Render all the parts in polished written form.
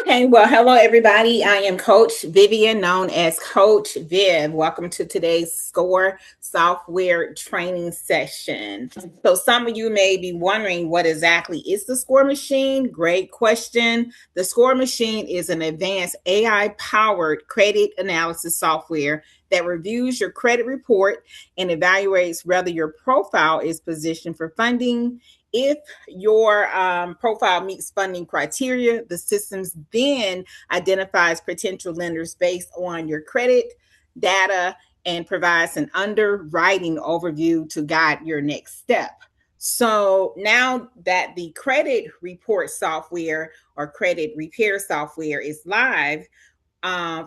Okay, well, hello everybody. I am Coach Vivian, known as Coach Viv. Welcome to today's SCORE software training session. So, some of you may be wondering what exactly is the SCORE machine? Great question. The SCORE machine is an advanced AI powered credit analysis software that reviews your credit report and evaluates whether your profile is positioned for funding. If your profile meets funding criteria, the systems then identifies potential lenders based on your credit data and provides an underwriting overview to guide your next step. So now that the credit report software or credit repair software is live,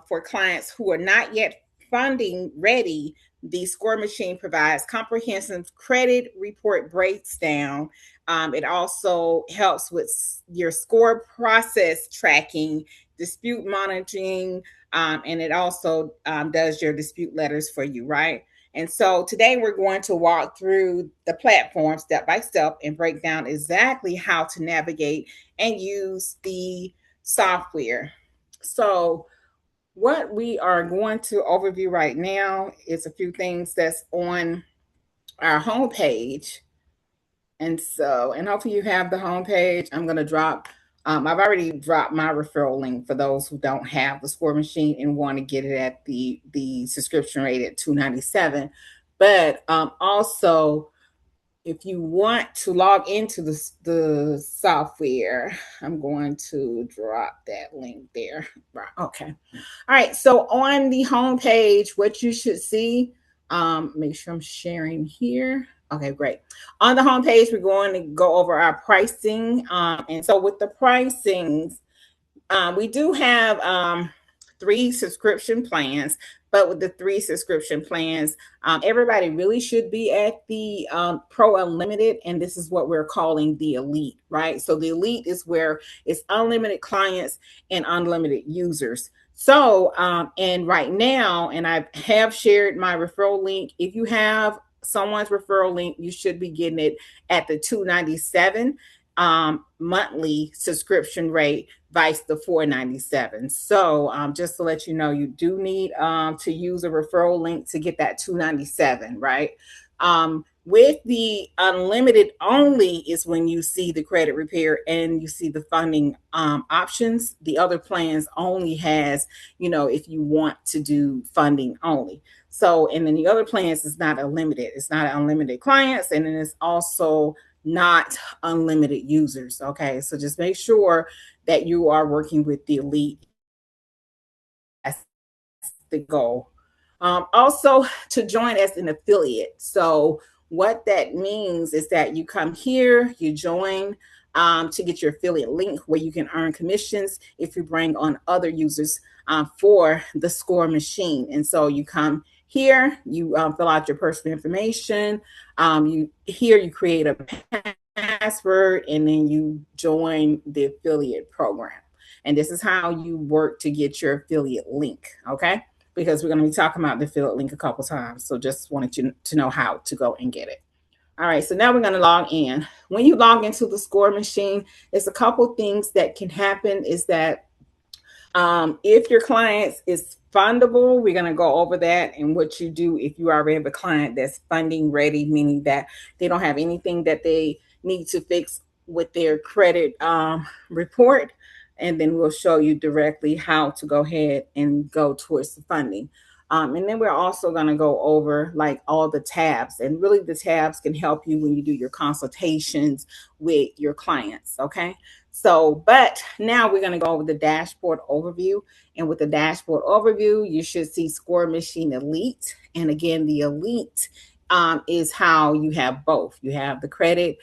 for clients who are not yet funding ready, the SCORE machine provides comprehensive credit report breakdown. It also helps with your SCORE process tracking, dispute monitoring, and it also does your dispute letters for you, right? And so today we're going to walk through the platform step by step and break down exactly how to navigate and use the software. So, what we are going to overview right now is a few things that's on our homepage. And hopefully you have the homepage. I'm going to drop, I've already dropped my referral link for those who don't have the SCORE machine and want to get it at the subscription rate at $297. But also, if you want to log into the software, I'm going to drop that link there. Right. Okay. All right. So on the home page, what you should see, make sure I'm sharing here. Okay, great. On the home page, we're going to go over our pricing. And so with the pricings, we do have three subscription plans, but with the three subscription plans, everybody really should be at the Pro Unlimited, and this is what we're calling the Elite, right? So the Elite is where it's unlimited clients and unlimited users. So, and right now, and I have shared my referral link. If you have someone's referral link, you should be getting it at the $297 monthly subscription rate vice the $497. So just to let you know, you do need to use a referral link to get that $297, right? With the unlimited only is when you see the credit repair and you see the funding options. The other plans only has, if you want to do funding only. So, and then the other plans is not unlimited. It's not unlimited clients, and then it's also not unlimited users. Okay, so just make sure that you are working with the Elite. That's the goal. Also, to join as an affiliate. So, what that means is that you come here, you join to get your affiliate link where you can earn commissions if you bring on other users for the SCORE machine. And so you come here, you fill out your personal information. You create a password, and then you join the affiliate program. And this is how you work to get your affiliate link. Okay, because we're going to be talking about the affiliate link a couple times. So just wanted you to know how to go and get it. All right, so now we're going to log in. When you log into the SCORE machine, there's a couple things that can happen. Is that if your client is fundable, we're going to go over that and what you do if you already have a client that's funding ready, meaning that they don't have anything that they need to fix with their credit report. And then we'll show you directly how to go ahead and go towards the funding. And then we're also going to go over like all the tabs, and really the tabs can help you when you do your consultations with your clients. Okay. So, but now we're going to go over the dashboard overview. And with the dashboard overview, you should see SCORE Machine Elite. And again, the Elite is how you have both. You have the credit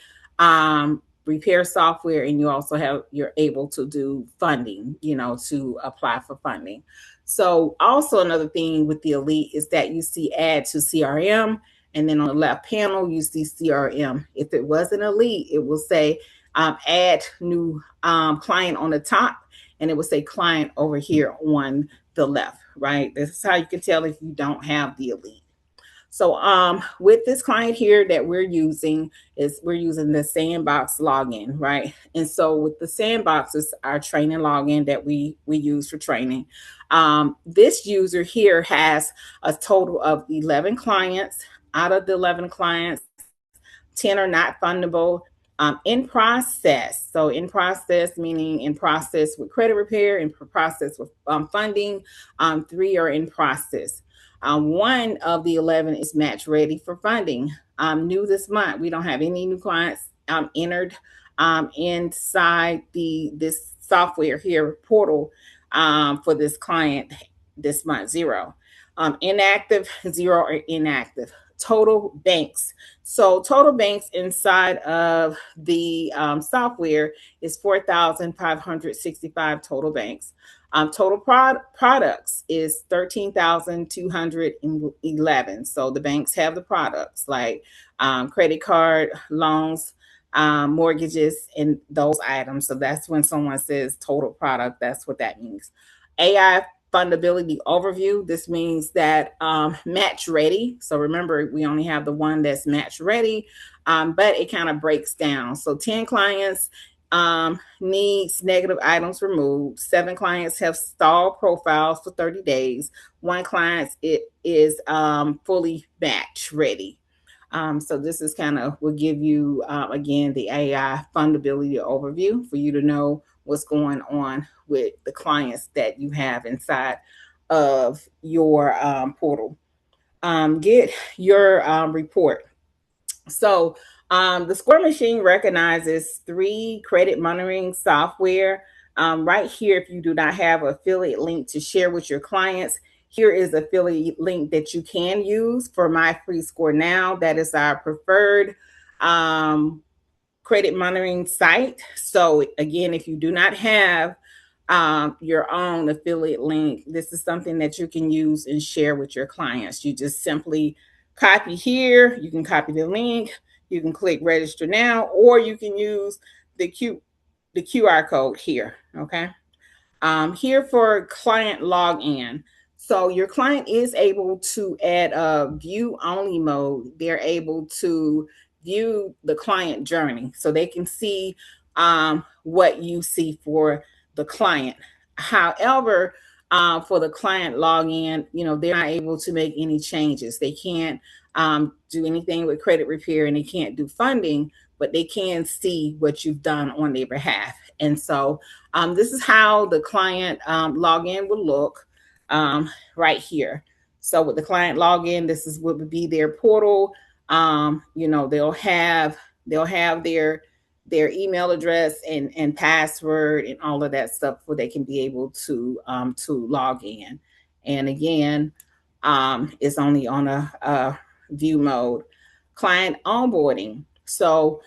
repair software, and you're able to do funding, to apply for funding. So also another thing with the Elite is that you see add to CRM, and then on the left panel you see CRM. If it wasn't Elite, it will say add new client on the top, and it will say client over here on the left, right? This is how you can tell if you don't have the Elite. So with this client here that we're using the Sandbox login, right? And so with the Sandbox is our training login that we use for training. This user here has a total of 11 clients. Out of the 11 clients, 10 are not fundable. In process, so in process meaning in process with credit repair, in process with funding, 3 are in process. One of the 11 is match ready for funding. New this month, we don't have any new clients entered inside this software here portal for this client this month. 0. Inactive, 0 are inactive. Total banks. So total banks inside of the software is 4,565 total banks. Total products is 13,211. So the banks have the products like credit card, loans, mortgages, and those items. So that's when someone says total product, that's what that means. AI fundability overview. This means that match ready. So remember, we only have the one that's match ready, but it kind of breaks down. So 10 clients needs negative items removed. 7 clients have stalled profiles for 30 days. 1 client is fully match ready. So this is kind of will give you again the AI fundability overview for you to know what's going on with the clients that you have inside of your portal. Get your report. So the Score Machine recognizes 3 credit monitoring software. Right here, if you do not have an affiliate link to share with your clients, here is an affiliate link that you can use for My Free Score Now. That is our preferred credit monitoring site. So again, if you do not have your own affiliate link, this is something that you can use and share with your clients. You just simply copy here. You can copy the link. You can click register now, or you can use the QR code here. Okay. Here for client login. So your client is able to add a view only mode. They're able to view the client journey so they can see what you see for the client. However, for the client login, they're not able to make any changes. They can't do anything with credit repair, and they can't do funding, but they can see what you've done on their behalf. And so this is how the client login will look right here. So with the client login, this is what would be their portal. They'll have their email address and password and all of that stuff where they can be able to log in. And again, it's only on a view mode. Client onboarding. So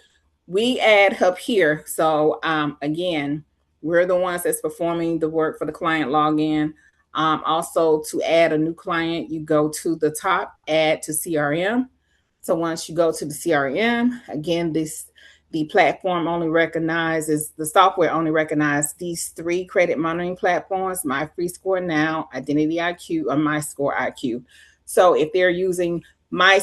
we add up here. So again, we're the ones that's performing the work for the client login. Also, to add a new client, you go to the top, add to CRM. So once you go to the CRM, again, the platform only recognizes, the software only recognizes these 3 credit monitoring platforms: My Free Score Now, Identity IQ, or My Score IQ. So if they're using My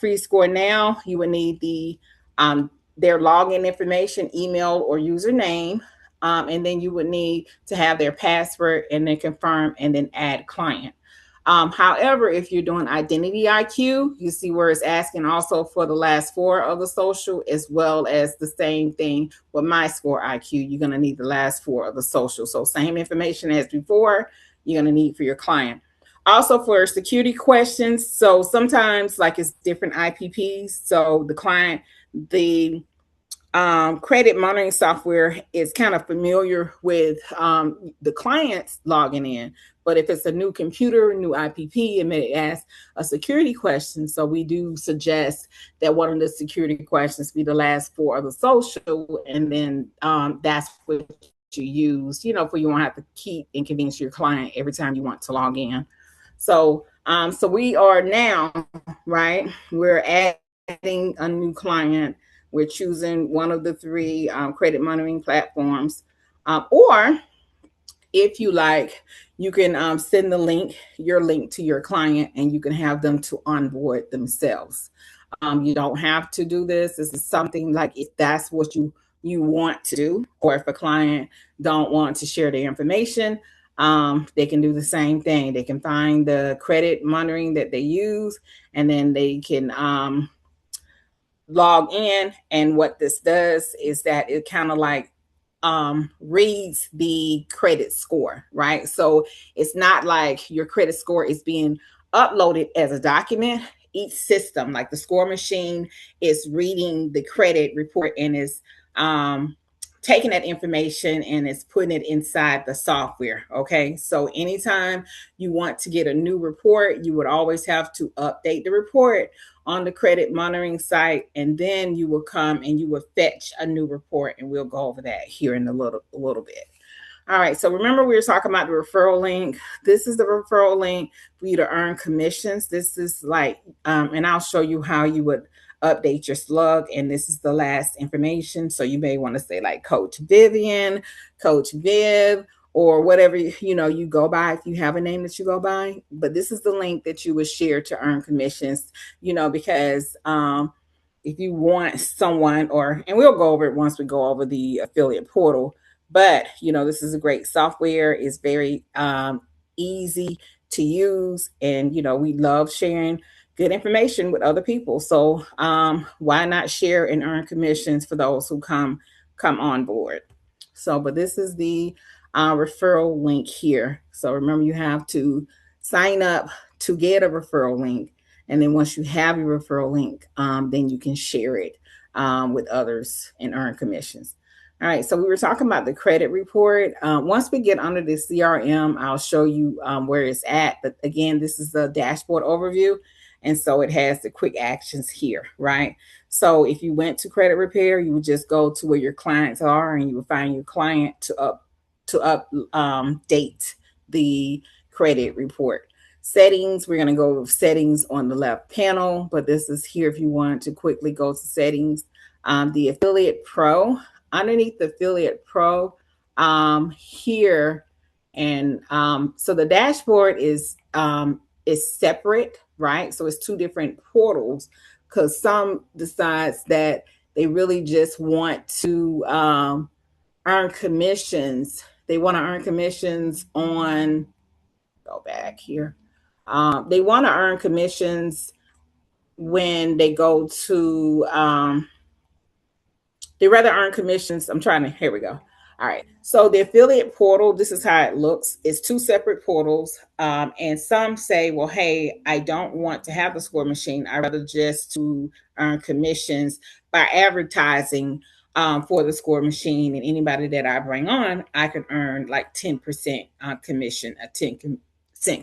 Free Score Now, you would need their login information, email or username, and then you would need to have their password and then confirm and then add client. However, if you're doing Identity IQ, you see where it's asking also for the last 4 of the social, as well as the same thing with My Score IQ. You're going to need the last 4 of the social. So same information as before, you're going to need for your client. Also for security questions, so sometimes like it's different IPPs. So the credit monitoring software is kind of familiar with the client's logging in. But if it's a new computer, new IPP, it may ask a security question. So we do suggest that one of the security questions be the last 4 of the social, and then that's what you use, for you won't have to keep inconvenience your client every time you want to log in. So we are now, right, we're adding a new client. We're choosing one of the 3 credit monitoring platforms. Or if you like, you can send your link to your client, and you can have them to onboard themselves. You don't have to do this. This is something like if that's what you want to do, or if a client don't want to share their information, they can do the same thing. They can find the credit monitoring that they use, and then they can log in. And what this does is that it kind of like reads the credit score, right? So it's not like your credit score is being uploaded as a document. Each system, like the score machine, is reading the credit report and is taking that information and is putting it inside the software. Okay. So anytime you want to get a new report, you would always have to update the report on the credit monitoring site, and then you will come and you will fetch a new report, and we'll go over that here in a little bit. All right, so remember we were talking about the referral link. This is the referral link for you to earn commissions. This is like, and I'll show you how you would update your slug, and this is the last information. So you may want to say like Coach Vivian, Coach Viv, or whatever you go by, if you have a name that you go by. But this is the link that you would share to earn commissions, because if you want someone, and we'll go over it once we go over the affiliate portal. But this is a great software. It's very easy to use, and we love sharing good information with other people. So why not share and earn commissions for those who come on board? So, but this is the referral link here. So remember, you have to sign up to get a referral link. And then once you have your referral link, then you can share it with others and earn commissions. All right, so we were talking about the credit report. Once we get under the CRM, I'll show you where it's at. But again, this is the dashboard overview. And so it has the quick actions here, right? So if you went to credit repair, you would just go to where your clients are, and you would find your client to update the credit report. Settings, we're going to go with settings on the left panel, but this is here if you want to quickly go to settings. The affiliate pro, underneath the affiliate pro here, and so the dashboard is separate, right? So it's two different portals, because some decides that they really just want to earn commissions. They want to earn commissions on, go back here. They want to earn commissions when they go to, they rather earn commissions. Here we go. All right. So the affiliate portal, this is how it looks. It's two separate portals. And some say, well, hey, I don't want to have the score machine. I'd rather just to earn commissions by advertising for the score machine, and anybody that I bring on, I can earn like 10% commission, a 10%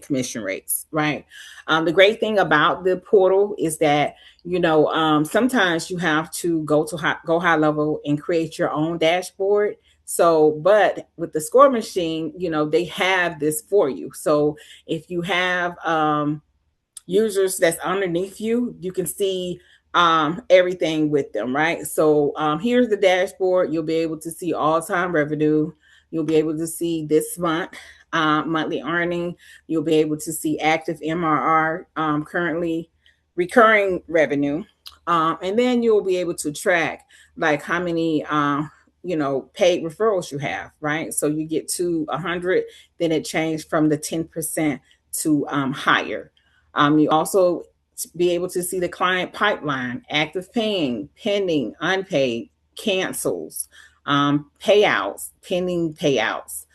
commission rates, right? The great thing about the portal is that sometimes you have to go high level and create your own dashboard. So, but with the score machine, they have this for you. So if you have users that's underneath you, you can see everything with them, right? So here's the dashboard. You'll be able to see all-time revenue. You'll be able to see this month monthly earning. You'll be able to see active MRR, currently recurring revenue, and then you'll be able to track like how many paid referrals you have, right? So you get to 100, then it changed from the 10% to higher. You also be able to see the client pipeline, active paying, pending, unpaid, cancels, payouts, pending payouts.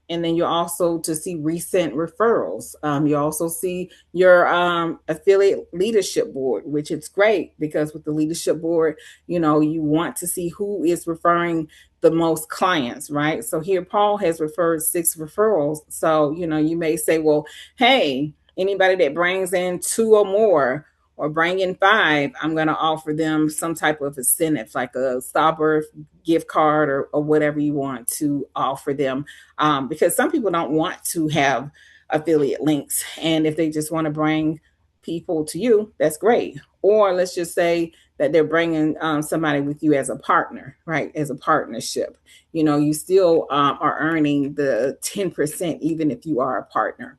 And then you also to see recent referrals. You also see your affiliate leadership board, which is great because with the leadership board, you want to see who is referring the most clients, right? So here Paul has referred 6 referrals. So, you may say, well, hey, anybody that brings in 2 or more or bring in 5, I'm going to offer them some type of incentive, like a Starburst gift card or whatever you want to offer them. Because some people don't want to have affiliate links. And if they just want to bring people to you, that's great. Or let's just say that they're bringing somebody with you as a partner, right? As a partnership, you still are earning the 10%, even if you are a partner.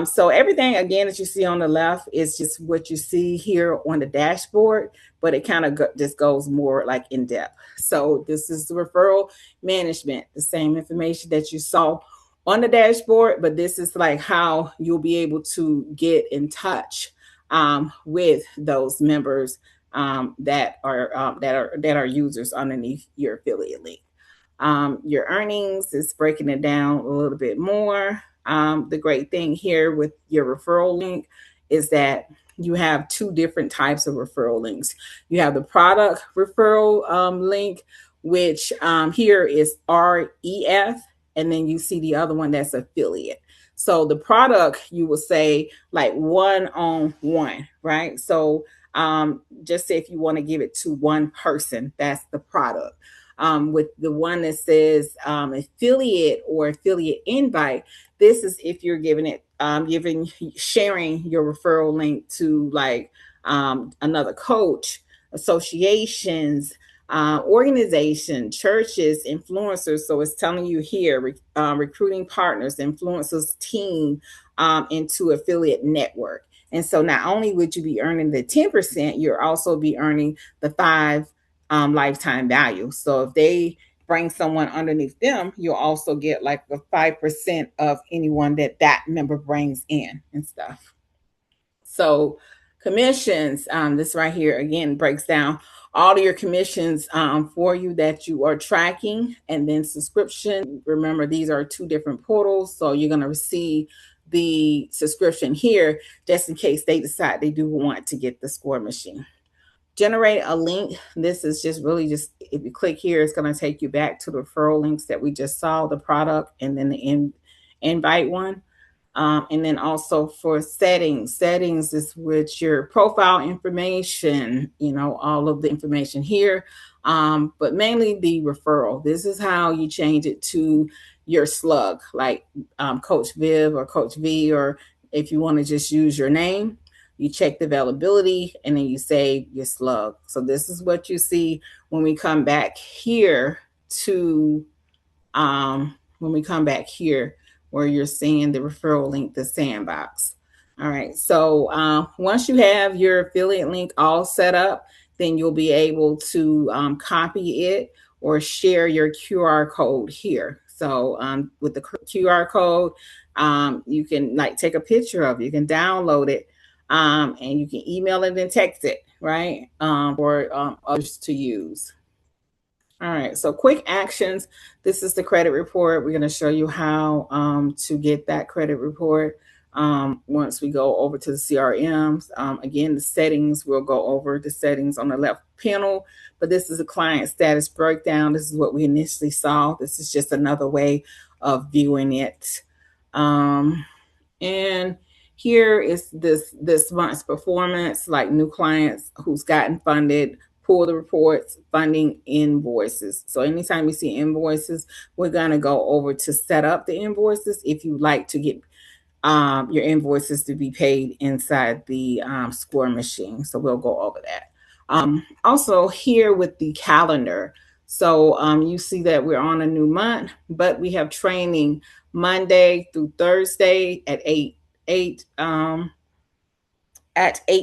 So everything again that you see on the left is just what you see here on the dashboard, but it kind of just goes more like in depth. So this is the referral management, the same information that you saw on the dashboard, but this is like how you'll be able to get in touch with those members that are users underneath your affiliate link. Your earnings is breaking it down a little bit more. The great thing here with your referral link is that you have two different types of referral links. You have the product referral link, which here is REF, and then you see the other one that's affiliate. So the product, you will say like one-on-one, right? So just say if you want to give it to one person, that's the product. With the one that says affiliate or affiliate invite, this is if you're sharing your referral link to like another coach, associations, organization, churches, influencers. So it's telling you here, recruiting partners, influencers, team into affiliate network. And so not only would you be earning the 10%, you'll also be earning the 5 lifetime value. So if they bring someone underneath them, you'll also get like the 5% of anyone that member brings in and stuff. So commissions, this right here again breaks down all of your commissions for you that you are tracking, and then subscription. Remember, these are two different portals, so you're going to receive the subscription here just in case they decide they do want to get the score machine. Generate a link. This is just really just, if you click here, it's going to take you back to the referral links that we just saw, the product and then the invite one. And then also for settings is with your profile information, all of the information here, but mainly the referral. This is how you change it to your slug, like Coach Viv or Coach V, or if you want to just use your name, you check the availability and then you save your slug. So this is what you see when we come back here to where you're seeing the referral link, the sandbox. All right. So once you have your affiliate link all set up, then you'll be able to copy it or share your QR code here. So with the QR code, you can like take a picture of it, you can download it, and you can email it and text it, right? For others to use. All right, so quick actions. This is the credit report. We're going to show you how to get that credit report once we go over to the CRMs. Again, the settings, we'll go over the settings on the left panel, but this is a client status breakdown. This is what we initially saw. This is just another way of viewing it. And here is this month's performance, like new clients who's gotten funded, pull the reports, funding, invoices. So anytime you see invoices, we're going to go over to set up the invoices if you like to get your invoices to be paid inside the score machine. So we'll go over that. Also here with the calendar. So you see that we're on a new month, but we have training Monday through Thursday at 8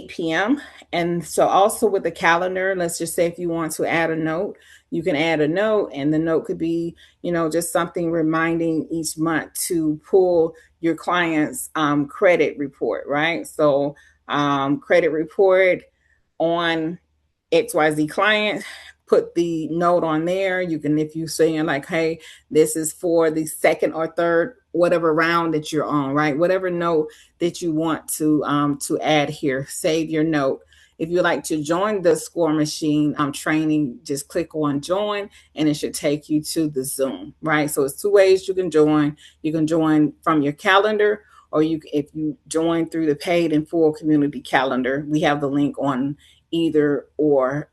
p.m. And so also with the calendar, let's just say if you want to add a note, you can add a note, and the note could be, just something reminding each month to pull your client's credit report, right? So credit report on XYZ client, put the note on there. You can, if you're saying like, hey, this is for the second or third, whatever round that you're on, right? Whatever note that you want to add here, save your note. If you like to join the score machine training, just click on join and it should take you to the Zoom, right? So it's two ways you can join. You can join from your calendar, or if you join through the paid and full community calendar, we have the link on either or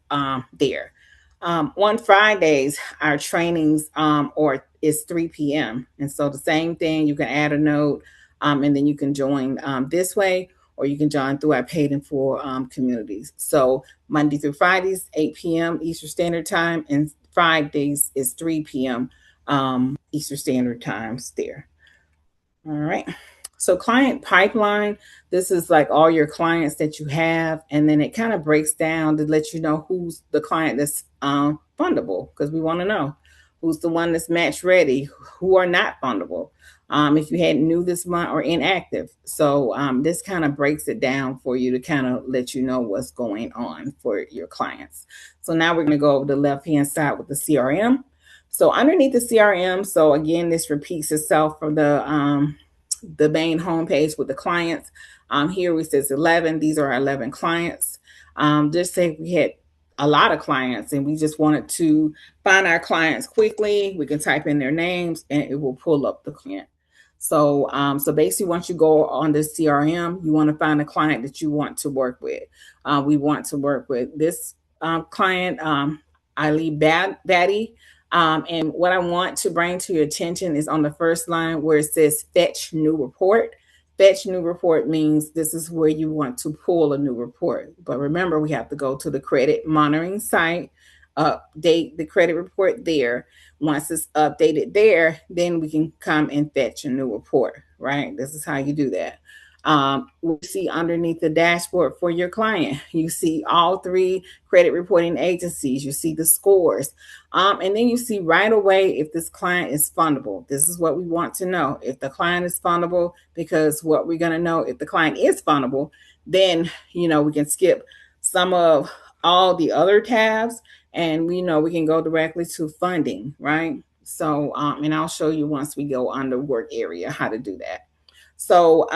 there. On Fridays, our trainings is 3 p.m. And so the same thing, you can add a note and then you can join this way, or you can join through our paid in full communities. So Monday through Fridays, 8 p.m. Eastern Standard Time, and Fridays is 3 p.m. Eastern Standard Times there. All right. So client pipeline, this is like all your clients that you have, and then it kind of breaks down to let you know who's the client that's fundable, because we want to know who's the one that's match ready, who are not fundable. If you had new this month or inactive. So this kind of breaks it down for you to kind of let you know what's going on for your clients. So now we're going to go over the left-hand side with the CRM. So underneath the CRM, so again, this repeats itself from the main homepage with the clients. Here it says 11. These are our 11 clients. Just say we had a lot of clients and we just wanted to find our clients quickly. We can type in their names and it will pull up the client. So basically, once you go on the CRM, you want to find a client that you want to work with. We want to work with this client, Ali Batty. And what I want to bring to your attention is on the first line where it says fetch new report. Fetch new report means this is where you want to pull a new report. But remember, we have to go to the credit monitoring site, update the credit report there. Once it's updated there, then we can come and fetch a new report, right? This is how you do that. We see underneath the dashboard for your client, you see all 3 credit reporting agencies, you see the scores, and then you see right away if this client is fundable. This is what we want to know, if the client is fundable, because what we're going to know if the client is fundable, then we can skip some of all the other tabs, and we know we can go directly to funding, right? So and I'll show you once we go on the work area how to do that. So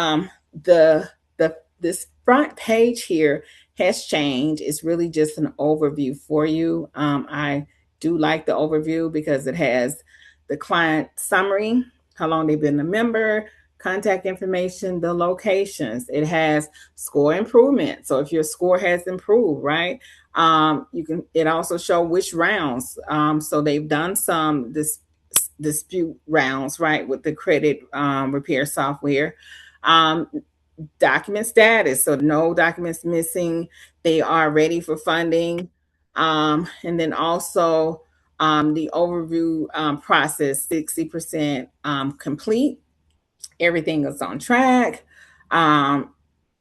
this front page here has changed. It's really just an overview for you. I do like the overview because it has the client summary, how long they've been a member, contact information, the locations. It has score improvement. So if your score has improved, right? It also show which rounds. So they've done some dispute rounds, right, with the credit repair software. Document status, so no documents missing, they are ready for funding. And then also the overview process, 60% complete, everything is on track.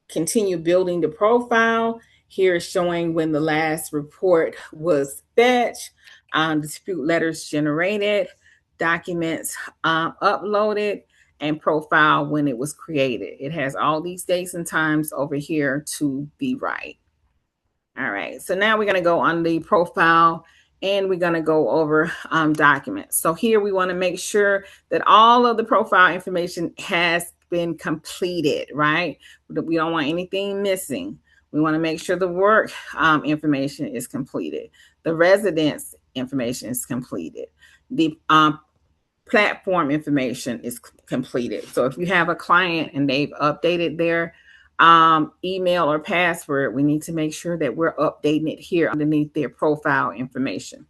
Continue building the profile. Here is showing when the last report was fetched, dispute letters generated, documents uploaded, and profile when it was created. It has all these dates and times over here to be right. All right, so now we're going to go on the profile and we're going to go over documents. So here we want to make sure that all of the profile information has been completed, right? We don't want anything missing. We want to make sure the work information is completed. The residence information is completed. The platform information is completed. So if you have a client and they've updated their email or password, we need to make sure that we're updating it here underneath their profile information.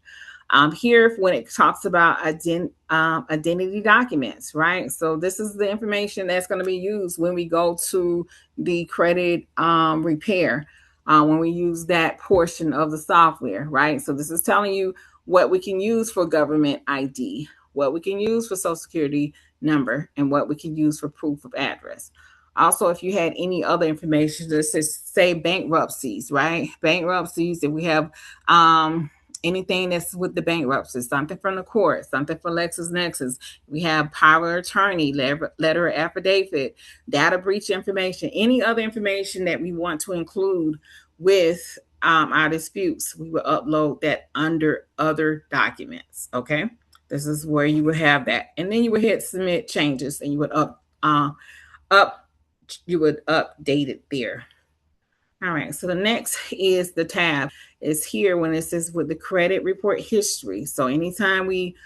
Here, when it talks about identity documents, right? So this is the information that's going to be used when we go to the credit repair, when we use that portion of the software, right? So this is telling you what we can use for government ID, what we can use for social security number, and what we can use for proof of address. Also, if you had any other information, that says, say bankruptcies, right? Bankruptcies, if we have anything that's with the bankruptcy, something from the court, something for LexisNexis, we have power of attorney, letter affidavit, data breach information, any other information that we want to include with our disputes, we will upload that under other documents, okay? This is where you would have that. And then you would hit submit changes and you would update it there. All right, so the next is the tab is here when it says with the credit report history. So anytime we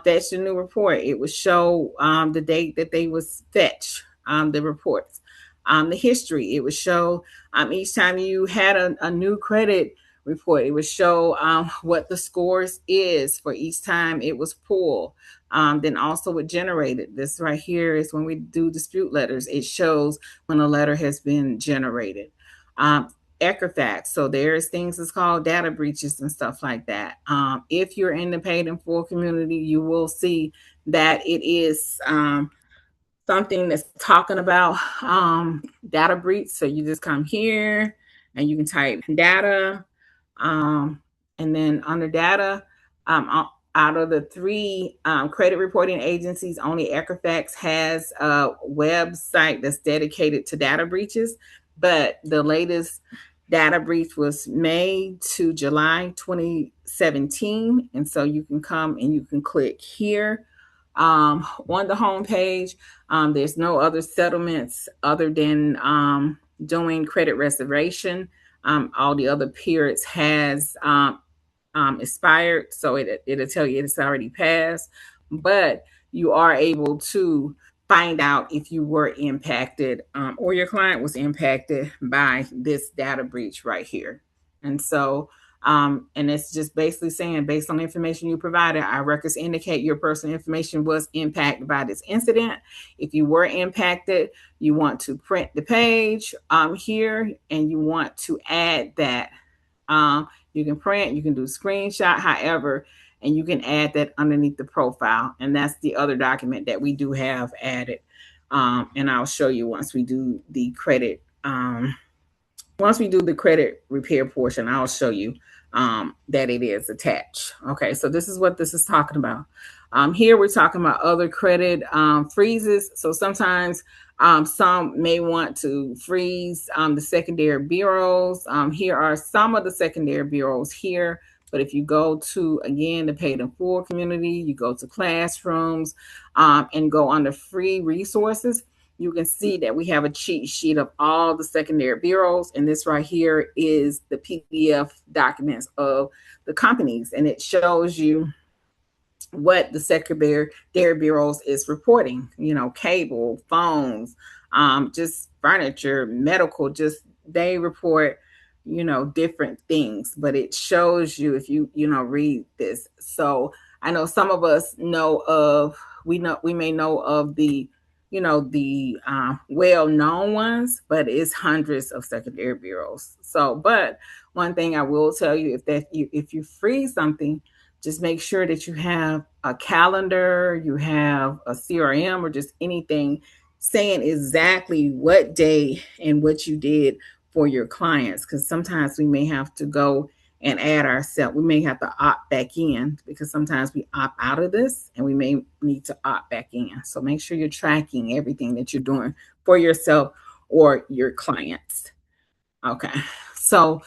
fetch a new report, it would show the date that they was fetched, the reports. The history, it would show each time you had a new credit report. It would show what the scores is for each time it was pulled. Then also it generated. This right here is when we do dispute letters. It shows when a letter has been generated. Equifax. So there's things that's called data breaches and stuff like that. If you're in the paid in full community, you will see that it is something that's talking about data breach. So you just come here and you can type data. And then under data, out of the three credit reporting agencies, only Equifax has a website that's dedicated to data breaches. But the latest data breach was May to July 2017. And so you can come and you can click here on the home page. There's no other settlements other than doing credit reservation. All the other periods has expired, so it'll tell you it's already passed. But you are able to find out if you were impacted or your client was impacted by this data breach right here. And so and it's just basically saying, based on the information you provided, our records indicate your personal information was impacted by this incident. If you were impacted, you want to print the page here, and you want to add that. You can print, you can do screenshot, however, and you can add that underneath the profile. And that's the other document that we do have added. And I'll show you once we do the credit. Once we do the credit repair portion, I'll show you that it is attached. Okay, so this is what this is talking about. Here we're talking about other credit freezes. So sometimes some may want to freeze the secondary bureaus. Here are some of the secondary bureaus here. But if you go to, again, the paid in full community, you go to classrooms and go under free resources, you can see that we have a cheat sheet of all the secondary bureaus. And this right here is the PDF documents of the companies. And it shows you what the secondary bureaus is reporting, cable, phones, just furniture, medical, just they report, different things, but it shows you if you read this. So I know some of us we may know of the well-known ones, but it's hundreds of secondary bureaus. So, but one thing I will tell you, if you freeze something, just make sure that you have a calendar, you have a CRM, or just anything saying exactly what day and what you did for your clients. Because sometimes we may have to go and add ourselves. We may have to opt back in because sometimes we opt out of this and we may need to opt back in. So make sure you're tracking everything that you're doing for yourself or your clients. Okay. So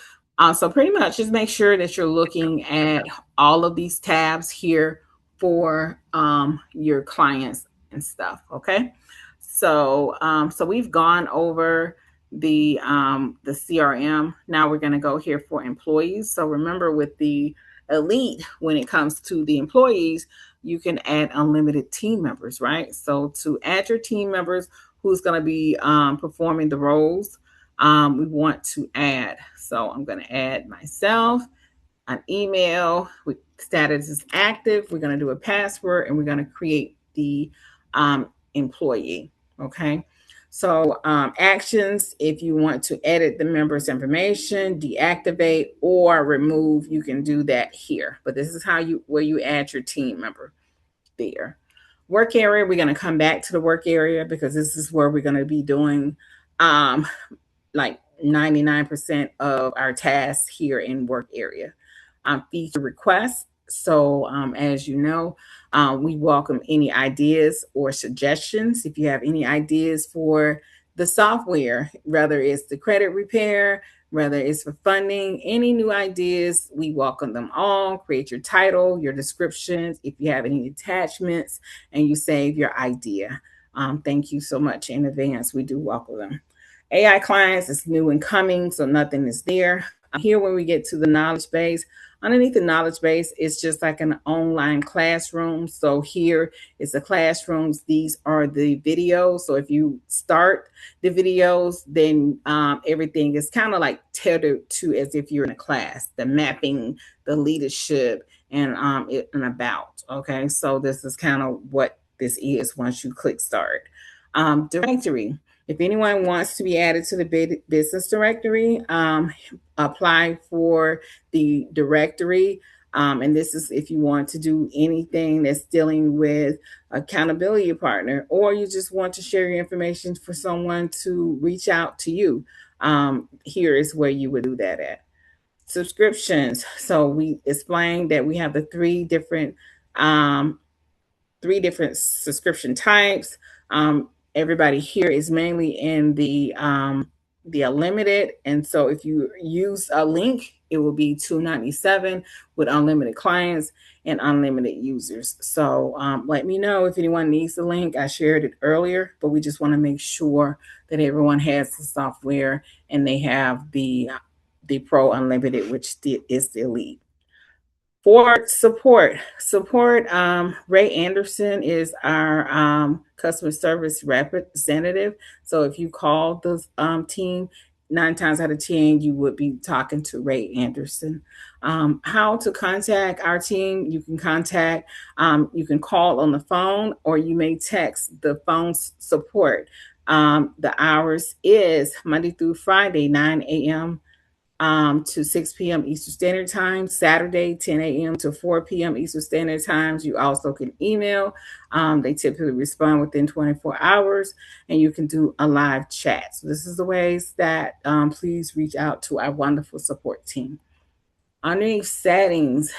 pretty much just make sure that you're looking at all of these tabs here for your clients and stuff. Okay. So we've gone over the CRM. Now we're going to go here for employees. So remember, with the Elite, when it comes to the employees, you can add unlimited team members, right? So to add your team members who's going to be performing the roles, we want to add. So I'm going to add myself, an email, status is active. We're going to do a password, and we're going to create the employee. Okay. So actions, if you want to edit the member's information, deactivate, or remove, you can do that here. But this is where you add your team member there. Work area, we're going to come back to the work area because this is where we're going to be doing like 99% of our tasks here in work area. Feature requests. So as you know, we welcome any ideas or suggestions. If you have any ideas for the software, whether it's the credit repair, whether it's for funding, any new ideas, we welcome them all. Create your title, your descriptions, if you have any attachments, and you save your idea. Thank you so much in advance. We do welcome them. AI clients is new and coming, so nothing is there. Here, when we get to the knowledge base, Underneath the knowledge base, it's just like an online classroom. So here is the classrooms. These are the videos. So if you start the videos, then everything is kind of like tethered to as if you're in a class. The mapping, the leadership, and and about. Okay, so this is kind of what this is once you click start. Directory. If anyone wants to be added to the business directory, apply for the directory. And this is if you want to do anything that's dealing with accountability partner, or you just want to share your information for someone to reach out to you. Here is where you would do that at. Subscriptions. So we explained that we have the um, three different subscription types. Everybody here is mainly in the unlimited, and so if you use a link, it will be $297 with unlimited clients and unlimited users. So let me know if anyone needs the link. I shared it earlier, but we just want to make sure that everyone has the software and they have the Pro Unlimited, which is the elite. For support, Ray Anderson is our customer service representative. So if you call the team, 9 times out of 10, you would be talking to Ray Anderson. How to contact our team? You can you can call on the phone, or you may text the phone support. The hours is Monday through Friday, 9 a.m. To 6 p.m. Eastern Standard Time, Saturday, 10 a.m. to 4 p.m. Eastern Standard Times. You also can email. They typically respond within 24 hours, and you can do a live chat. So this is the ways that please reach out to our wonderful support team. Underneath settings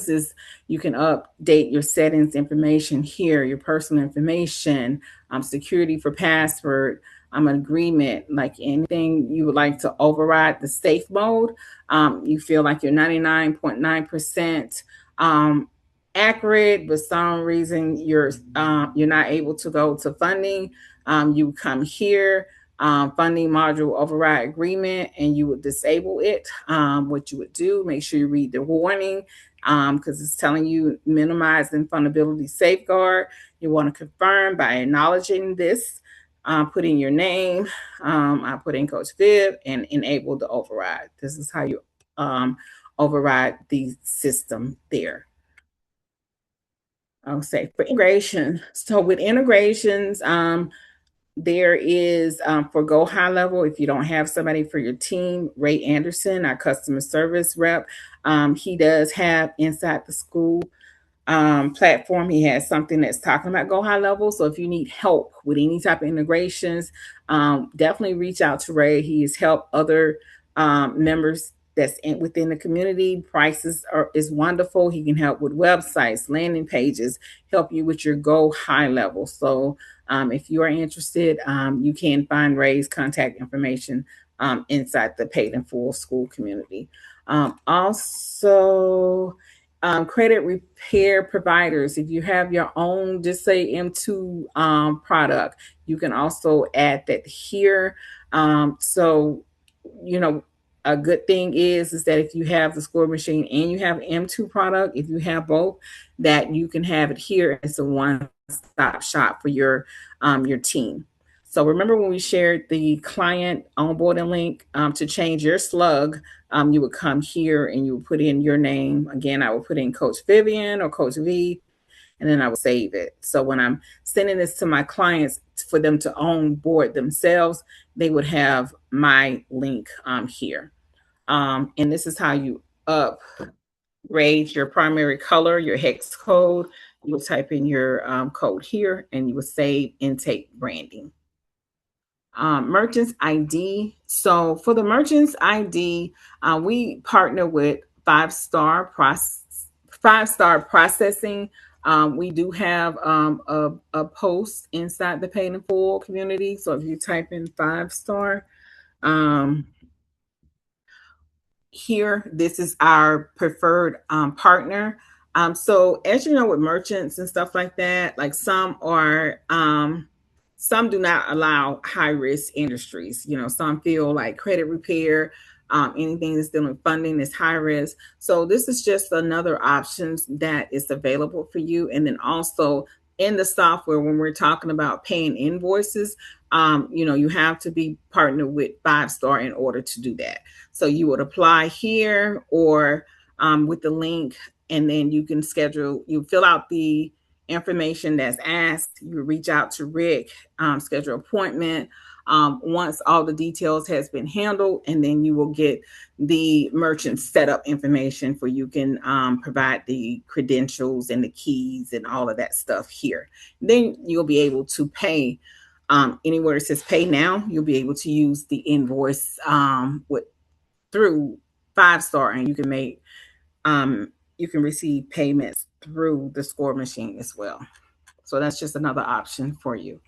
is you can update your settings information here, your personal information, security for password, an agreement, like anything you would like to override the safe mode. You feel like you're 99.9% accurate, but some reason you're not able to go to funding. You come here, funding module override agreement, and you would disable it. What you would do, make sure you read the warning, because it's telling you minimizing fundability safeguard. You want to confirm by acknowledging this, put in your name. I put in Coach Viv and enable the override. This is how you override the system there. I'll say for integration. So with integrations, there is for Go High Level, if you don't have somebody for your team, Ray Anderson, our customer service rep, he does have inside the school platform. He has something that's talking about Go High Level. So if you need help with any type of integrations, definitely reach out to Ray. He has helped other members that's within the community. Prices is wonderful. He can help with websites, landing pages, help you with your Go High Level. So if you are interested, you can find Ray's contact information inside the Paid in Full school community. Also, credit repair providers. If you have your own, just say M2 product, you can also add that here. So, you know, a good thing is that if you have the score machine and you have M2 product, if you have both, that you can have it here as a one-stop shop for your team. So remember when we shared the client onboarding link to change your slug, you would come here and you would put in your name. Again, I would put in Coach Vivian or Coach V, and then I would save it. So when I'm sending this to my clients for them to onboard themselves, they would have my link here. And this is how you upgrade your primary color, your hex code. You will type in your code here, and you will save intake branding. Merchants ID. So for the Merchants ID, we partner with Five Star Processing. We do have a post inside the Paid in Full community. So if you type in 5 Star, here, this is our preferred partner. So as you know, with merchants and stuff like that, like some do not allow high risk industries. You know, some feel like credit repair Anything that's dealing with funding is high risk. So this is just another option that is available for you. And then also in the software, when we're talking about paying invoices, you have to be partnered with 5 Star in order to do that. So you would apply here or with the link, and then you can you fill out the information that's asked. You reach out to Rick, schedule an appointment. Once all the details has been handled, and then you will get the merchant setup information for you can provide the credentials and the keys and all of that stuff here. Then you'll be able to pay anywhere it says pay now. You'll be able to use the invoice through 5 Star, and you can receive payments through the score machine as well. So that's just another option for you.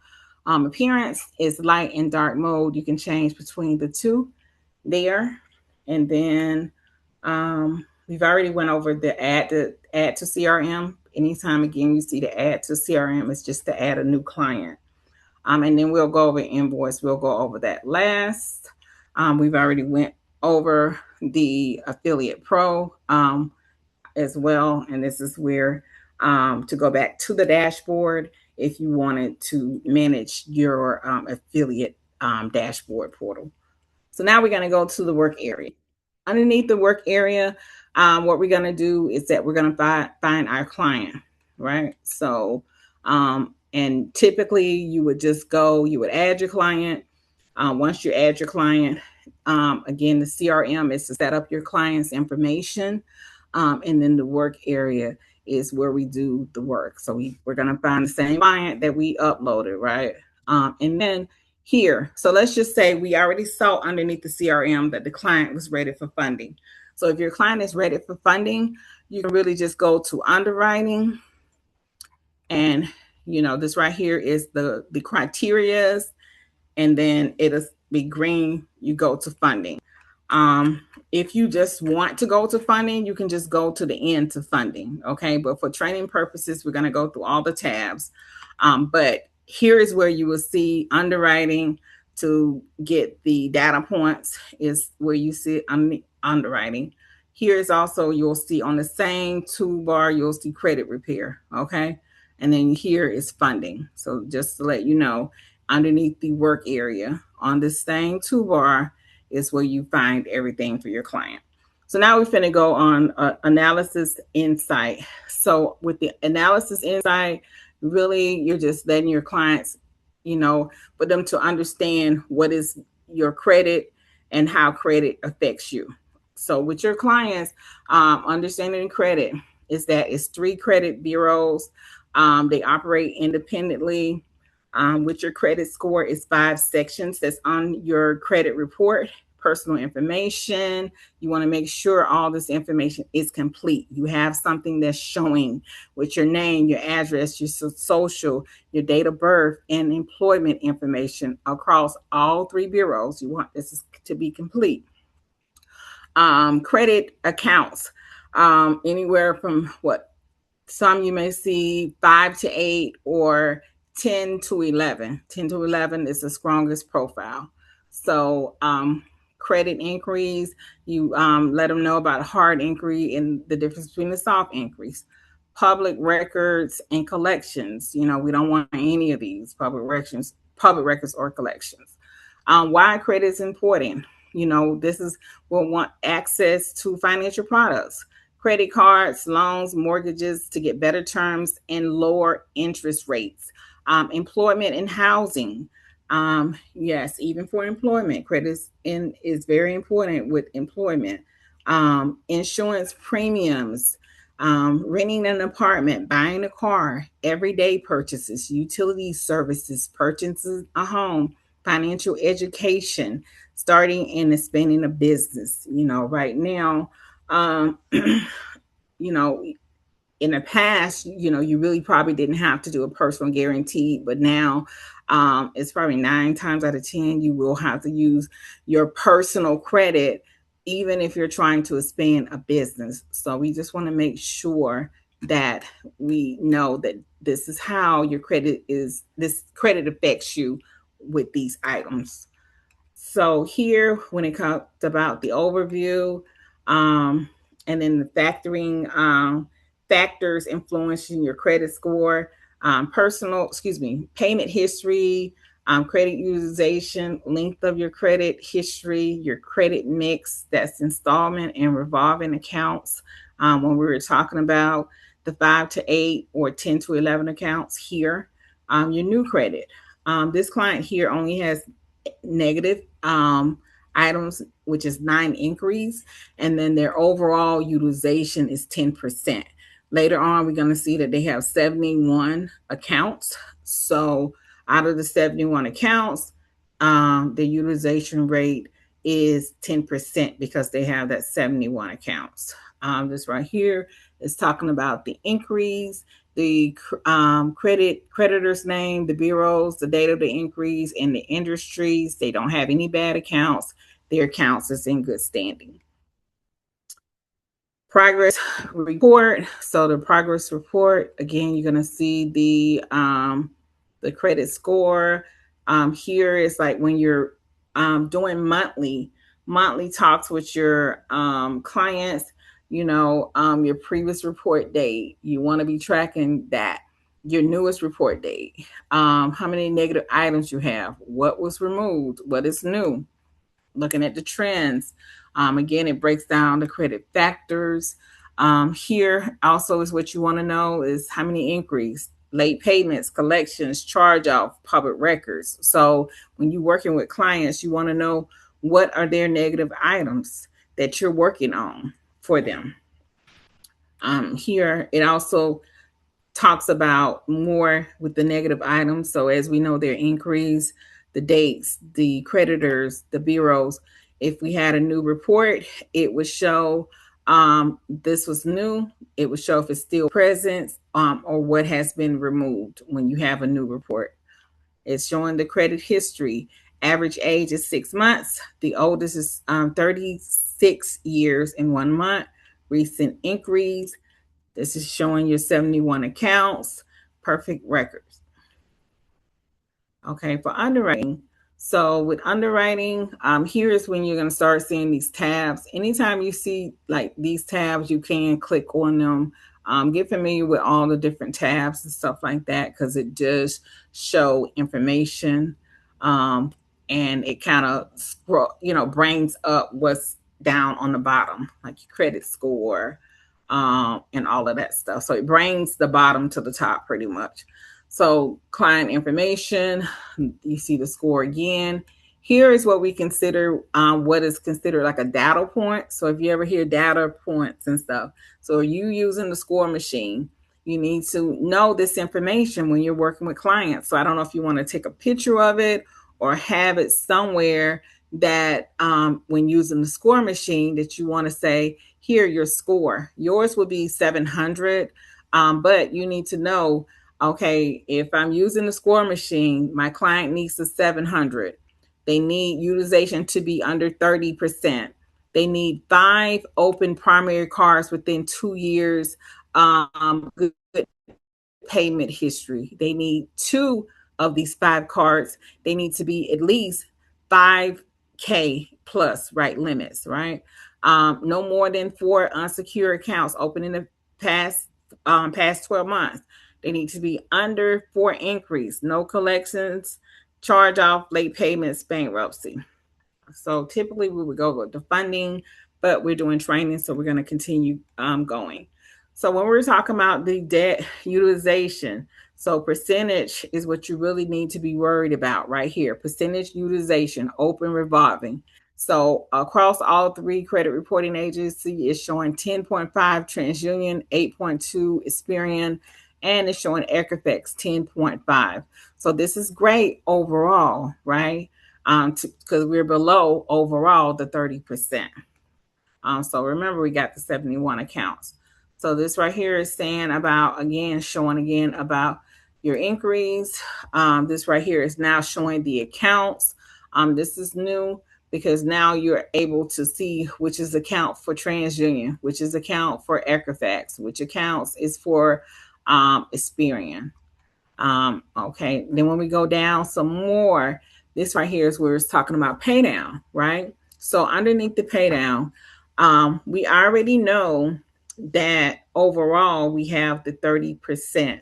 Appearance is light and dark mode. You can change between the two there. And then we've already went over the add to CRM. Anytime again you see the add to CRM, it's just to add a new client. And then we'll go over invoice. We'll go over that last. We've already went over the Affiliate Pro as well. And this is where to go back to the dashboard if you wanted to manage your affiliate dashboard portal. So now we're going to go to the work area. Underneath the work area, what we're going to do is that we're going to find our client, right? So, and typically you would add your client. Once you add your client, again, the CRM is to set up your client's information. And then the work area is where we do the work. So we're going to find the same client that we uploaded, right? And then here, so let's just say we already saw underneath the CRM that the client was ready for funding. So if your client is ready for funding, you can really just go to underwriting. And, this right here is the criterias. And then it'll be green, you go to funding. If you just want to go to funding, you can just go to the end to funding. Okay. But for training purposes, we're going to go through all the tabs. But here is where you will see underwriting to get the data points is where you see underwriting. Here is also, you'll see on the same toolbar, you'll see credit repair. Okay. And then here is funding. So just to let you know, underneath the work area on the same toolbar is where you find everything for your client. So now we're going to go on analysis insight. So with the analysis insight, really you're just letting your clients, for them to understand what is your credit and how credit affects you. So with your clients, understanding credit is that it's 3 credit bureaus. They operate independently. With your credit score is 5 sections that's on your credit report. Personal information. You want to make sure all this information is complete. You have something that's showing with your name, your address, your social, your date of birth, and employment information across all 3 bureaus. You want this to be complete. Credit accounts, anywhere from some you may see 5 to 8 or 10 to 11. 10 to 11 is the strongest profile. So credit inquiries, you let them know about hard inquiry and the difference between the soft inquiries. Public records and collections. We don't want any of these public records or collections. Why credit is important. We'll want access to financial products, credit cards, loans, mortgages to get better terms and lower interest rates. Employment and housing. Yes, even for employment, credit is very important with employment. Insurance premiums, renting an apartment, buying a car, everyday purchases, utility services, purchasing a home, financial education, starting and expanding a business. Right now, in the past, you really probably didn't have to do a personal guarantee, but now it's probably 9 times out of 10, you will have to use your personal credit, even if you're trying to expand a business. So we just want to make sure that we know that this is how this credit affects you with these items. So here, when it comes about the overview, and then the factoring factors influencing your credit score, payment history, credit utilization, length of your credit history, your credit mix, that's installment and revolving accounts. When we were talking about the 5 to 8 or 10 to 11 accounts here, your new credit. This client here only has negative items, which is 9 inquiries, and then their overall utilization is 10%. Later on, we're going to see that they have 71 accounts. So out of the 71 accounts, the utilization rate is 10% because they have that 71 accounts. This right here is talking about the inquiries, the creditor's name, the bureaus, the date of the inquiries, and the industries. They don't have any bad accounts. Their accounts is in good standing. Progress report. So the progress report, again, you're going to see the credit score. Here is like when you're doing monthly talks with your clients, your previous report date. You want to be tracking that. Your newest report date. How many negative items you have. What was removed. What is new. Looking at the trends. Again, it breaks down the credit factors. Here also is what you want to know is how many inquiries, late payments, collections, charge off, public records. So when you're working with clients, you want to know what are their negative items that you're working on for them. Here, it also talks about more with the negative items. So as we know, their inquiries, the dates, the creditors, the bureaus. If we had a new report, it would show this was new. It would show if it's still present or what has been removed when you have a new report. It's showing the credit history. Average age is 6 months. The oldest is 36 years and 1 month. Recent inquiries. This is showing your 71 accounts. Perfect records. Okay, for underwriting. So with underwriting, here is when you're going to start seeing these tabs. Anytime you see like these tabs, you can click on them. Get familiar with all the different tabs and stuff like that because it does show information, and it kind of brings up what's down on the bottom, like your credit score, and all of that stuff. So it brings the bottom to the top pretty much. So client information, you see the score again. Here is what we consider, what is considered like a data point. So if you ever hear data points and stuff, so you using the score machine, you need to know this information when you're working with clients. So I don't know if you want to take a picture of it or have it somewhere that when using the score machine that you want to say, here, your score. Yours will be 700, but you need to know, okay, if I'm using the score machine, my client needs a 700. They need utilization to be under 30%. They need 5 open primary cards within 2 years, good payment history. They need 2 of these 5 cards. They need to be at least 5K plus, right, limits, right? No more than 4 unsecured accounts open in the past 12 months. They need to be under 4 inquiries, no collections, charge off, late payments, bankruptcy. So typically we would go with the funding, but we're doing training, so we're going to continue going. So when we're talking about the debt utilization, so percentage is what you really need to be worried about right here. Percentage utilization, open, revolving. So across all 3 credit reporting agencies, it's showing 10.5 TransUnion, 8.2 Experian, and it's showing Equifax 10.5. So this is great overall, right? Because we're below overall the 30%. So remember, we got the 71 accounts. So this right here is saying about, again, showing again about your inquiries. This right here is now showing the accounts. This is new because now you're able to see which is account for TransUnion, which is account for Equifax, which accounts is for Experian. Okay, then when we go down some more, this right here is where it's talking about pay down, right? So underneath the pay down, we already know that overall we have the 30%.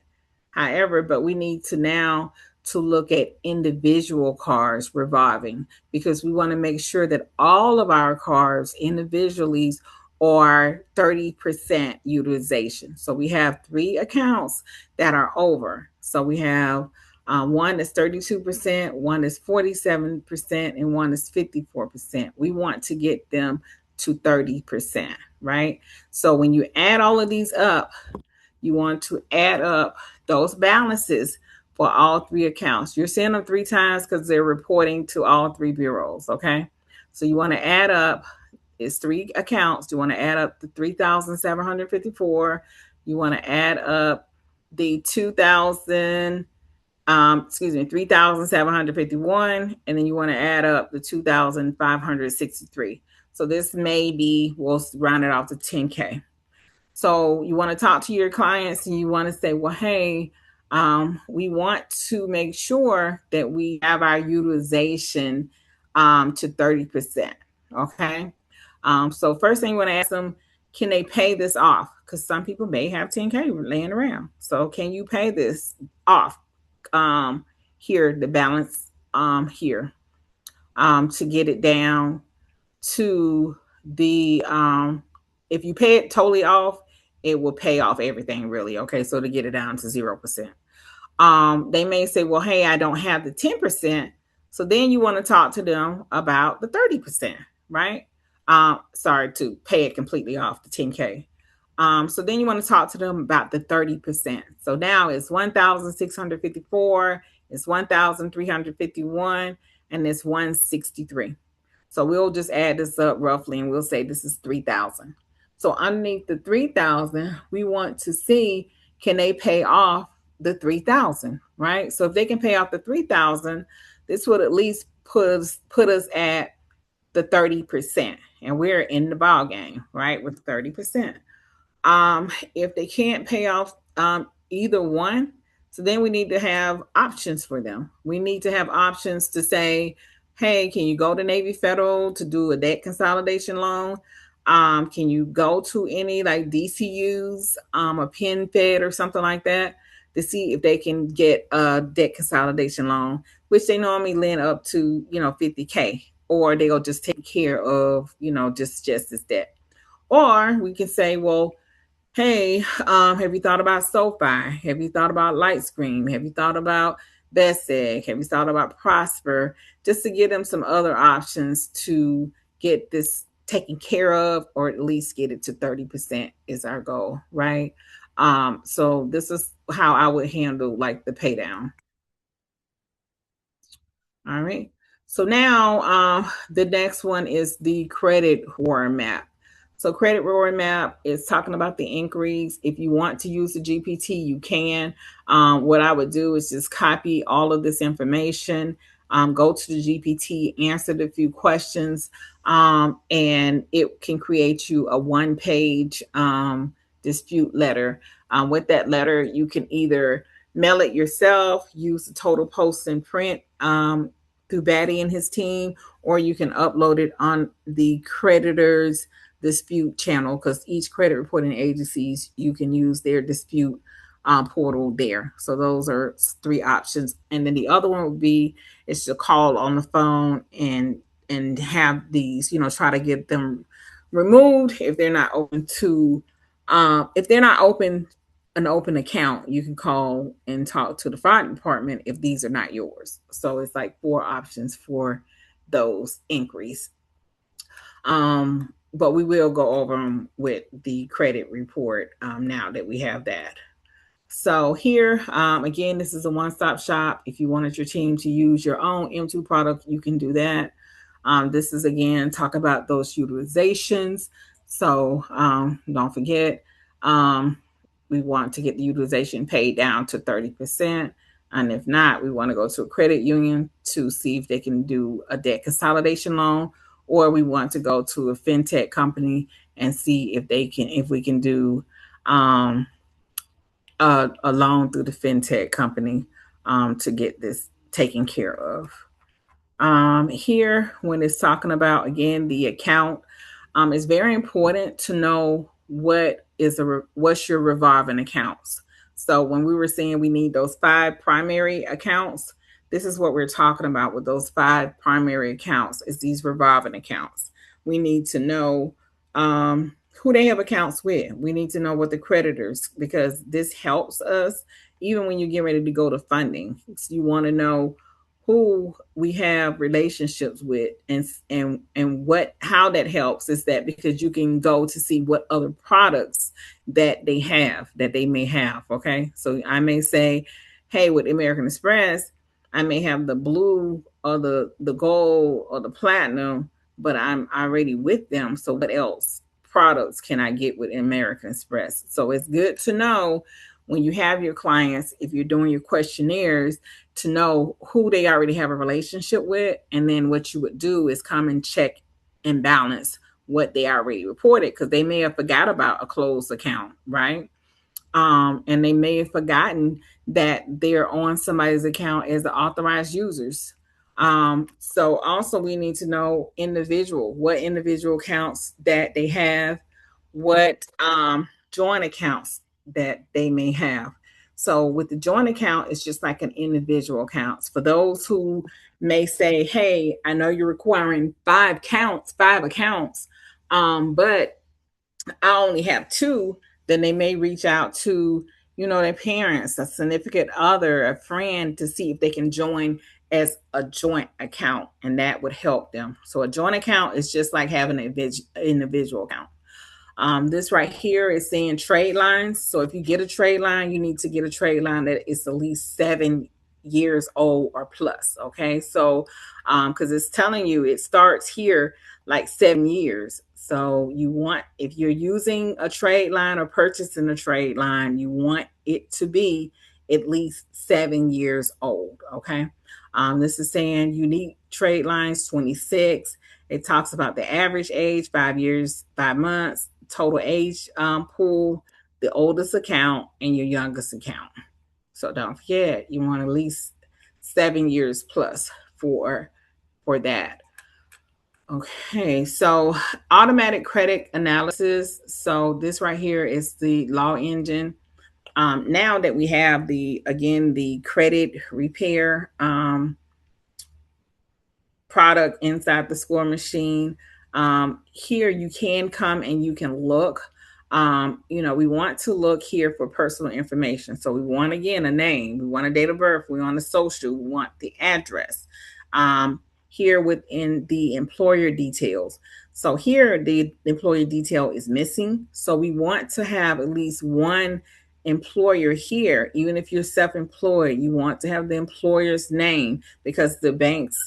However, but we need to now to look at individual cars revolving, because we want to make sure that all of our cars individually are 30% utilization. So we have 3 accounts that are over. So we have one is 32%, one is 47%, and one is 54%. We want to get them to 30%, right? So when you add all of these up, you want to add up those balances for all 3 accounts. You're seeing them 3 times because they're reporting to all 3 bureaus, okay? So you want to add up, it's 3 accounts. You want to add up the 3,754. You want to add up the 3,751, and then you want to add up the 2,563. So this may be, we'll round it off to 10K. So you want to talk to your clients and you want to say, well, hey, we want to make sure that we have our utilization to 30%. Okay. So first thing you want to ask them, can they pay this off? Because some people may have 10K laying around. So can you pay this off? Here, the balance here, to get it down to the if you pay it totally off, it will pay off everything really. Okay, so to get it down to 0%. They may say, well, hey, I don't have the 10%. So then you want to talk to them about the 30%, right? Sorry, to pay it completely off, the 10K. So then you want to talk to them about the 30%. So now it's 1,654, it's 1,351, and it's 163. So we'll just add this up roughly and we'll say this is 3,000. So underneath the 3,000, we want to see, can they pay off the 3,000, right? So if they can pay off the 3,000, this would at least put us at the 30%, and we're in the ball game, right, with 30%. If they can't pay off either one, so then we need to have options for them. We need to have options to say, hey, can you go to Navy Federal to do a debt consolidation loan? Can you go to any like DCUs, a PenFed or something like that, to see if they can get a debt consolidation loan, which they normally lend up to, 50K, or they'll just take care of, just this debt. Or we can say, well, hey, have you thought about SoFi? Have you thought about LightScreen? Have you thought about BestEgg? Have you thought about Prosper? Just to give them some other options to get this taken care of, or at least get it to 30% is our goal, right? So this is how I would handle like the pay down. All right. So now the next one is the credit roadmap. So credit roadmap is talking about the inquiries. If you want to use the GPT, you can. What I would do is just copy all of this information, go to the GPT, answer the few questions, and it can create you a 1-page dispute letter. With that letter, you can either mail it yourself, use the total post and print through Batty and his team, or you can upload it on the creditor's dispute channel, because each credit reporting agencies, you can use their dispute portal there. So those are 3 options. And then the other one would be is to call on the phone and have these, try to get them removed if they're not open to if they're not open an open account. You can call and talk to the fraud department if these are not yours. So it's like 4 options for those inquiries. But we will go over them with the credit report now that we have that. So here, again, this is a one-stop shop. If you wanted your team to use your own M2 product, you can do that. This is, again, talk about those utilizations. So don't forget, we want to get the utilization paid down to 30%. And if not, we want to go to a credit union to see if they can do a debt consolidation loan, or we want to go to a fintech company and see if we can do a loan through the fintech company to get this taken care of. Here, when it's talking about again the account, it's very important to know what's your revolving accounts. So when we were saying we need those 5 primary accounts, this is what we're talking about with those 5 primary accounts. Is these revolving accounts? We need to know who they have accounts with. We need to know what the creditors, because this helps us even when you get ready to go to funding. So you want to know who we have relationships with, and what how that helps is that because you can go to see what other products that they may have. Okay, so I may say, hey, with American Express I may have the blue or the gold or the platinum, but I'm already with them, so what else products can I get with American Express? So it's good to know when you have your clients, if you're doing your questionnaires, to know who they already have a relationship with. And then what you would do is come and check and balance what they already reported, because they may have forgot about a closed account, right? And they may have forgotten that they're on somebody's account as the authorized users. So also we need to know what individual accounts that they have, what joint accounts that they may have. So with the joint account, it's just like an individual accounts. For those who may say, hey, I know you're requiring 5 accounts, but I only have 2, then they may reach out to, their parents, a significant other, a friend, to see if they can join as a joint account, and that would help them. So a joint account is just like having an individual account. This right here is saying trade lines. So if you get a trade line, you need to get a trade line that is at least 7 years old or plus. Okay. So, because it's telling you it starts here like 7 years. So if you're using a trade line or purchasing a trade line, you want it to be at least 7 years old. Okay. This is saying unique trade lines 26. It talks about the average age, 5 years, 5 months, total age pool, the oldest account, and your youngest account. So don't forget, you want at least 7 years plus for that. Okay, so automatic credit analysis. So this right here is the law engine. Now that we have the credit repair product inside the score machine. Here you can come and you can look. We want to look here for personal information. So we want, again, a name, we want a date of birth, we want a social, we want the address. Here within the employer details. So here the employer detail is missing. So we want to have at least one employer here. Even if you're self-employed, you want to have the employer's name, because the banks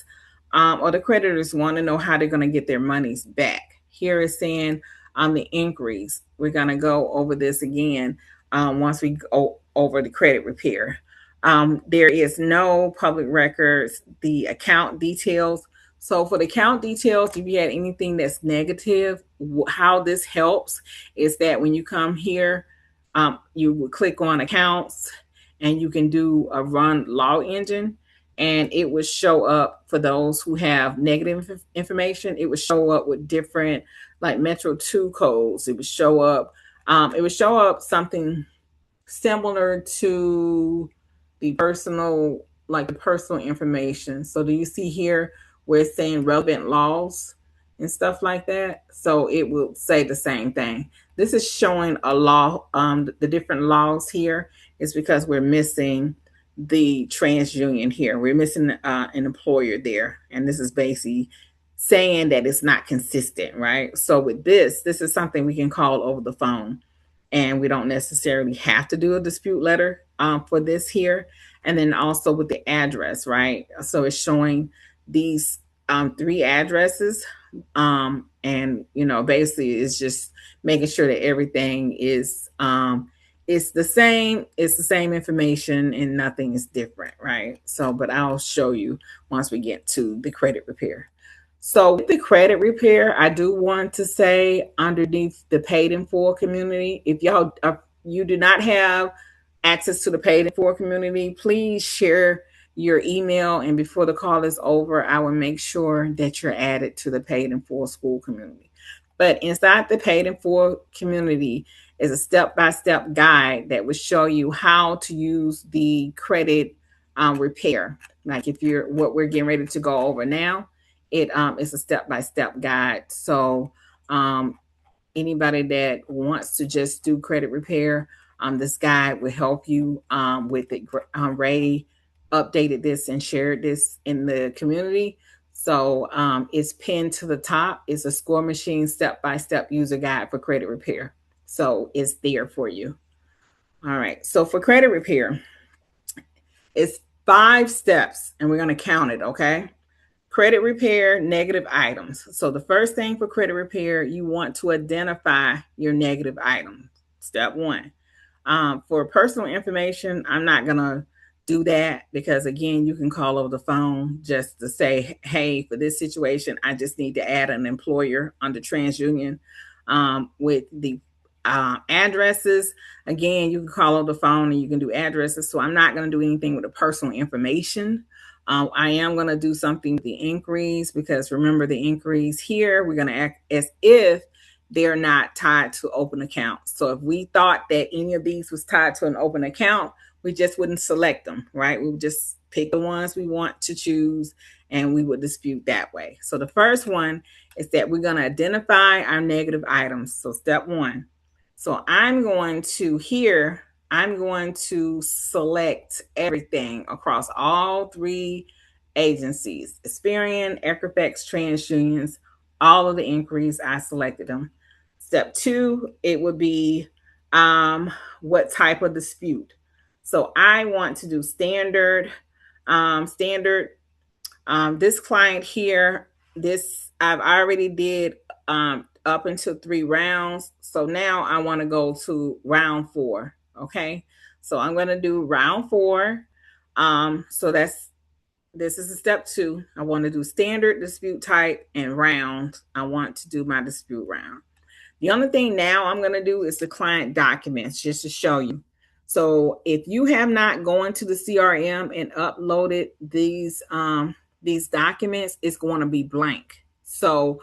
or the creditors want to know how they're going to get their monies back. Here is saying the inquiries. We're going to go over this again once we go over the credit repair. There is no public records, the account details. So for the account details, if you had anything that's negative, how this helps is that when you come here, you would click on accounts and you can do a run law engine, and it would show up for those who have negative information. It would show up with different like Metro 2 codes. It would show up something similar to the personal information. So do you see here where it's saying relevant laws and stuff like that? So it will say the same thing. This is showing a law. The different laws here is because we're missing the TransUnion here. We're missing an employer there. And this is basically saying that it's not consistent, right? So with this is something we can call over the phone. And we don't necessarily have to do a dispute letter for this here. And then also with the address, right? So it's showing these 3 addresses. And, basically it's just making sure that everything is it's the same information and nothing is different, right? So, but I'll show you once we get to the credit repair. So with the credit repair, I do want to say underneath the paid in full community, if you do not have access to the paid in full community, please share your email, and before the call is over, I will make sure that you're added to the Paid in Full School community. But inside the Paid in Full community is a step-by-step guide that will show you how to use the credit repair. Like if you're what we're getting ready to go over now, it is a step-by-step guide. So anybody that wants to just do credit repair, this guide will help you with it. Ray updated this and shared this in the community. So it's pinned to the top. It's a Score Machine step-by-step user guide for credit repair. So it's there for you. All right. So for credit repair, it's 5 steps, and we're going to count it. Okay. Credit repair, negative items. So the first thing for credit repair, you want to identify your negative items. Step 1. For personal information, I'm not going to do that because, again, you can call over the phone just to say, hey, for this situation, I just need to add an employer under TransUnion with the addresses. Again, you can call over the phone and you can do addresses. So I'm not going to do anything with the personal information. I am going to do something with the inquiries because remember the inquiries here, we're going to act as if they're not tied to open accounts. So if we thought that any of these was tied to an open account, we just wouldn't select them, right? We would just pick the ones we want to choose and we would dispute that way. So the first one is that we're going to identify our negative items. So step 1. So I'm going to select everything across all 3 agencies, Experian, Equifax, TransUnions, all of the inquiries, I selected them. Step 2, it would be what type of dispute. So I want to do standard. This client here, I've already did up until 3 rounds. So now I want to go to round 4. Okay. So I'm going to do round 4. So this is a step 2. I want to do standard, dispute type, and round. I want to do my dispute round. The only thing now I'm going to do is the client documents just to show you. So if you have not gone to the CRM and uploaded these documents, it's going to be blank. So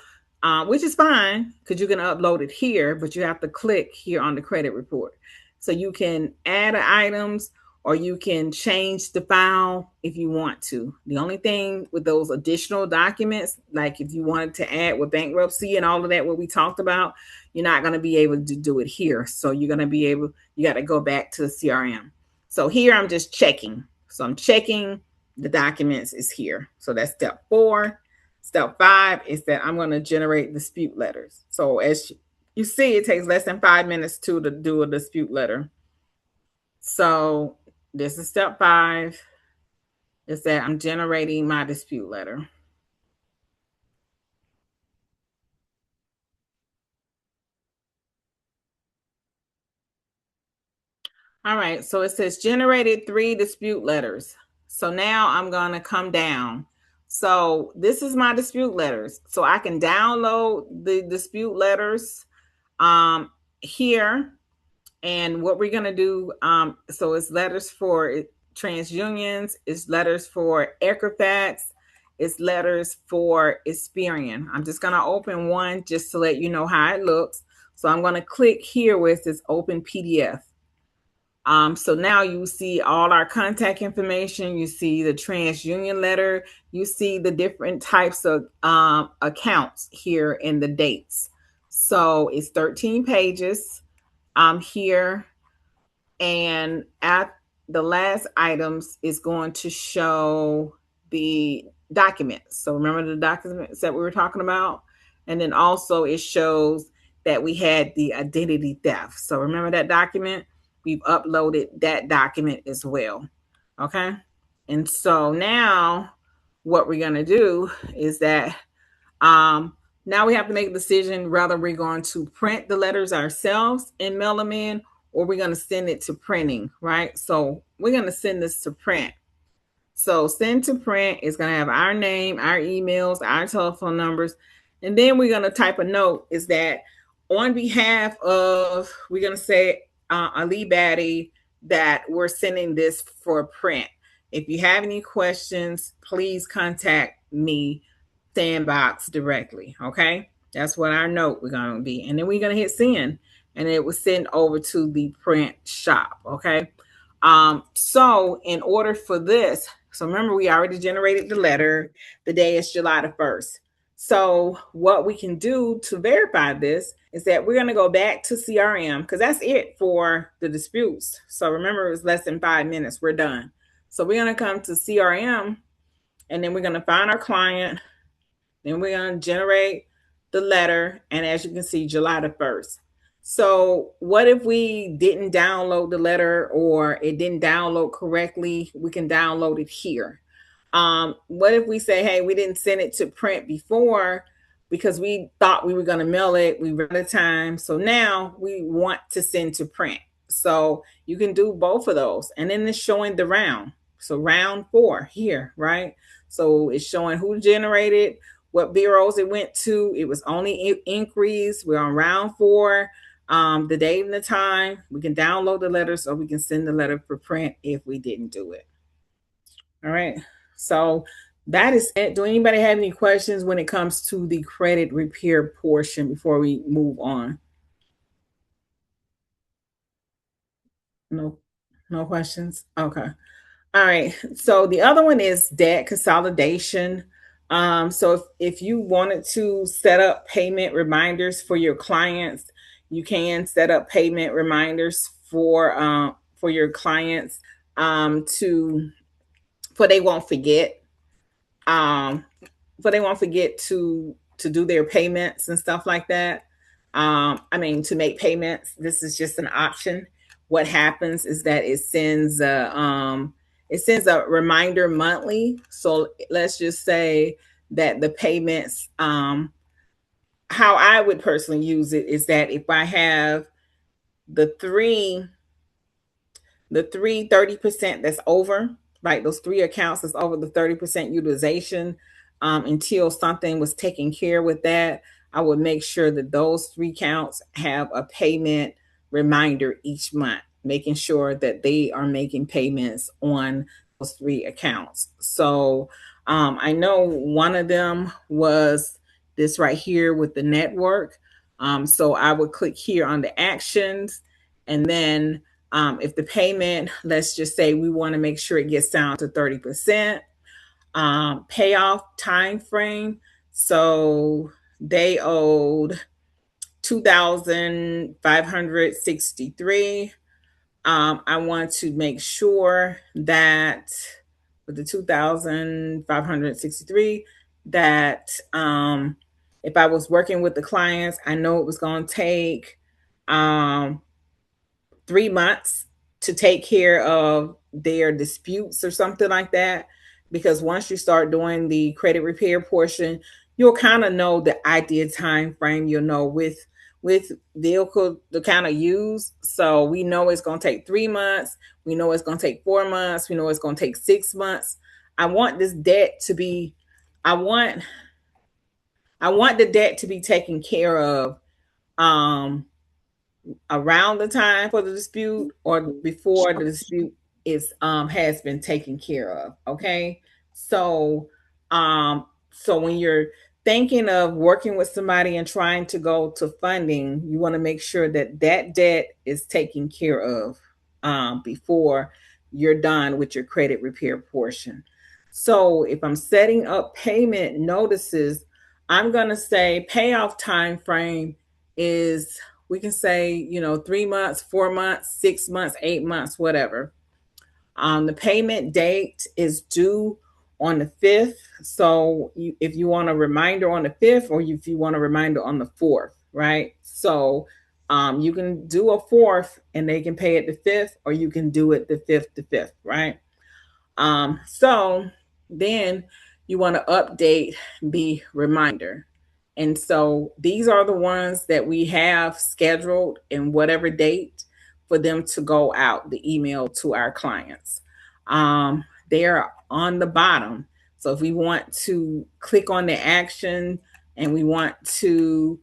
which is fine because you can upload it here, but you have to click here on the credit report. So you can add items or you can change the file if you want to. The only thing with those additional documents, like if you wanted to add with bankruptcy and all of that, what we talked about, you're not going to be able to do it here. So you got to go back to the CRM. So here I'm just checking. So I'm checking the documents is here. So that's step 4. Step 5 is that I'm going to generate dispute letters. So as you see, it takes less than 5 minutes to do a dispute letter. So this is step 5, is that I'm generating my dispute letter. All right, so it says generated 3 dispute letters. So now I'm going to come down. So this is my dispute letters. So I can download the dispute letters here. And what we're going to do, so it's letters for TransUnions, it's letters for Equifax, it's letters for Experian. I'm just going to open one just to let you know how it looks. So I'm going to click here where it says open PDF. So now you see all our contact information. You see the TransUnion letter. You see the different types of accounts here in the dates. So it's 13 pages here. And at the last items is going to show the documents. So remember the documents that we were talking about? And then also it shows that we had the identity theft. So remember that document? We've uploaded that document as well. Okay. And so now what we're going to do is that now we have to make a decision whether we're going to print the letters ourselves and mail them in, or we're going to send it to printing, right? So we're going to send this to print. So send to print is going to have our name, our emails, our telephone numbers. And then we're going to type a note is that on behalf of, we're going to say Ali Batty, that we're sending this for print. If you have any questions, please contact me, Sandbox, directly. Okay. That's what our note we're going to be. And then we're going to hit send, and it was sent over to the print shop. Okay. So in order for this, so remember we already generated the letter. The day is July the 1st. So what we can do to verify this is that we're going to go back to CRM because that's it for the disputes. So remember, it was less than 5 minutes. We're done. So we're going to come to CRM, and then we're going to find our client. Then we're going to generate the letter. And as you can see, July the 1st. So what if we didn't download the letter or it didn't download correctly? We can download it here. What if we say, hey, we didn't send it to print before because we thought we were going to mail it, we ran out of time, so now we want to send to print. So you can do both of those. And then it's showing the round. So round 4 here, right? So it's showing who generated, what bureaus it went to. It was only inquiries. We're on round 4. The date and the time. We can download the letters or we can send the letter for print if we didn't do it. All right. So that is it. Do anybody have any questions when it comes to the credit repair portion before we move on? No, no questions. Okay. All right. So the other one is debt consolidation. So if you wanted to set up payment reminders for your clients, you can set up payment reminders for your clients to for they won't forget. Um, but they won't forget to do their payments and stuff like that. I mean, to make payments. This is just an option. What happens is that it sends a reminder monthly. So let's just say that the payments, how I would personally use it is that if I have the three the 30% that's over, like those 3 accounts that's over the 30% utilization, until something was taken care with that, I would make sure that those 3 counts have a payment reminder each month, making sure that they are making payments on those 3 accounts. So I know one of them was this right here with the network. So I would click here on the actions, and then if the payment, let's just say we want to make sure it gets down to 30%, payoff time frame. So they owed 2,563. I want to make sure that with the 2,563 that if I was working with the clients, I know it was going to take 3 months to take care of their disputes or something like that. Because once you start doing the credit repair portion, you'll kind of know the ideal time frame. You'll know with vehicle to kind of use. So we know it's going to take 3 months. We know it's going to take 4 months. We know it's going to take 6 months. I want this debt to be. I want. I want the debt to be taken care of. Around the time for the dispute or before the dispute is has been taken care of. Okay. So when you're thinking of working with somebody and trying to go to funding, you want to make sure that that debt is taken care of before you're done with your credit repair portion. So if I'm setting up payment notices, I'm going to say payoff time frame is, we can say, 3 months, 4 months, 6 months, 8 months, whatever. The payment date is due on the 5th. So if you want a reminder on the 5th, or if you want a reminder on the 4th, right? So you can do a 4th and they can pay it the 5th, or you can do it the 5th, right? So then you want to update the reminder. And so these are the ones that we have scheduled in whatever date for them to go out, the email to our clients. They're on the bottom. So if we want to click on the action and we want to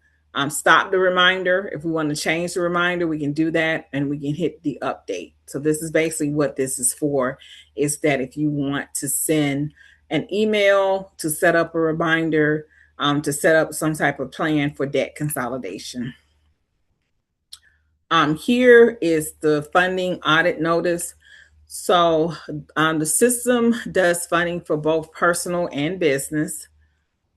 stop the reminder. If we want to change the reminder, we can do that, and we can hit the update. So this is basically what this is for, is that if you want to send an email to set up a reminder, to set up some type of plan for debt consolidation. Here is the funding audit notice. So the system does funding for both personal and business.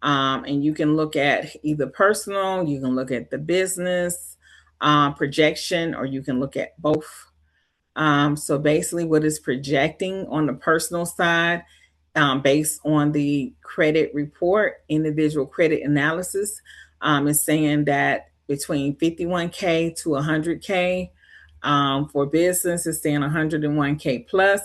And you can look at either personal, you can look at the business projection, or you can look at both. So basically, what is projecting on the personal side, based on the credit report, individual credit analysis, is saying that between 51K to 100K. For business, it's saying 101K plus.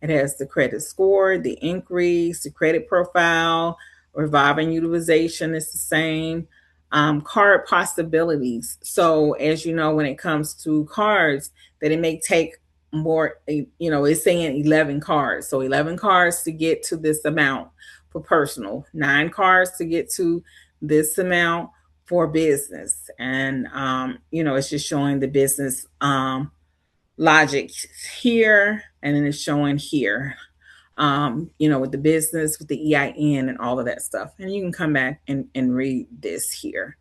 It has the credit score, the increase, the credit profile, revolving utilization is the same. Card possibilities. So as you know, when it comes to cards, that it may take more, it's saying 11 cards. So 11 cards to get to this amount for personal, 9 cards to get to this amount for business. And, it's just showing the business logic here, and then it's showing here, with the business, with the EIN and all of that stuff. And you can come back and read this here.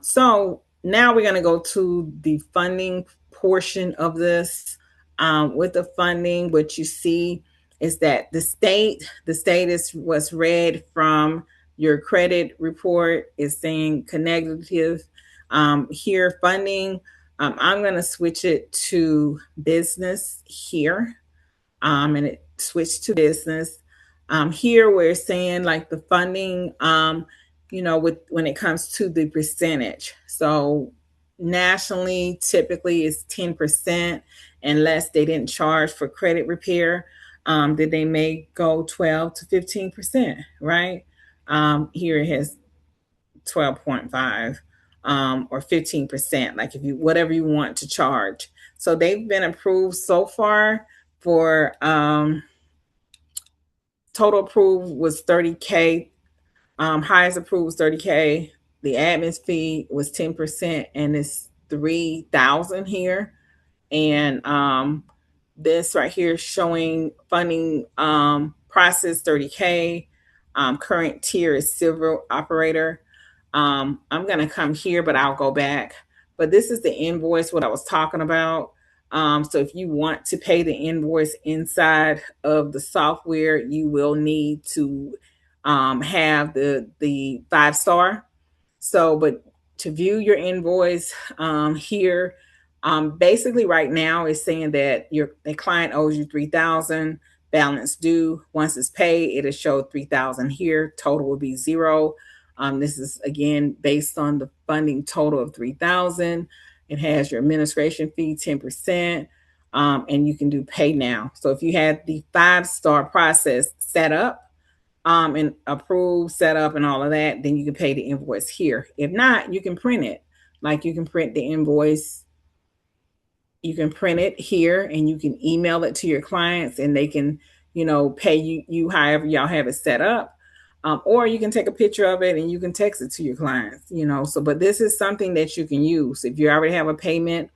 So now we're going to go to the funding portion of this. With the funding, what you see is that the status was read from your credit report is saying negative. Here, funding, I'm going to switch it to business here. And it switched to business. Here we're saying like the funding, when it comes to the percentage. So nationally, typically it's 10%, unless they didn't charge for credit repair, that they may go 12 to 15%, right? Here it has 12.5, or 15%, like if you, whatever you want to charge. So they've been approved so far for, total approved was 30K. Highest approved was 30K. The admin fee was 10%, and it's 3,000 here. And this right here showing funding process 30K. Current tier is silver operator. I'm going to come here, but I'll go back. But this is the invoice, what I was talking about. So if you want to pay the invoice inside of the software, you will need to have the 5-star. So, but to view your invoice here, basically right now it's saying that the client owes you 3,000, balance due. Once it's paid, it'll show 3,000 here. Total will be 0. This is again based on the funding total of 3,000. It has your administration fee 10%, and you can do pay now. So if you had the 5-star process set up, and approved, set up, and all of that, then you can pay the invoice here. If not, you can print it. Like you can print the invoice. You can print it here, and you can email it to your clients, and they can, pay you however y'all have it set up. Or you can take a picture of it and you can text it to your clients. So, but this is something that you can use if you already have a payment,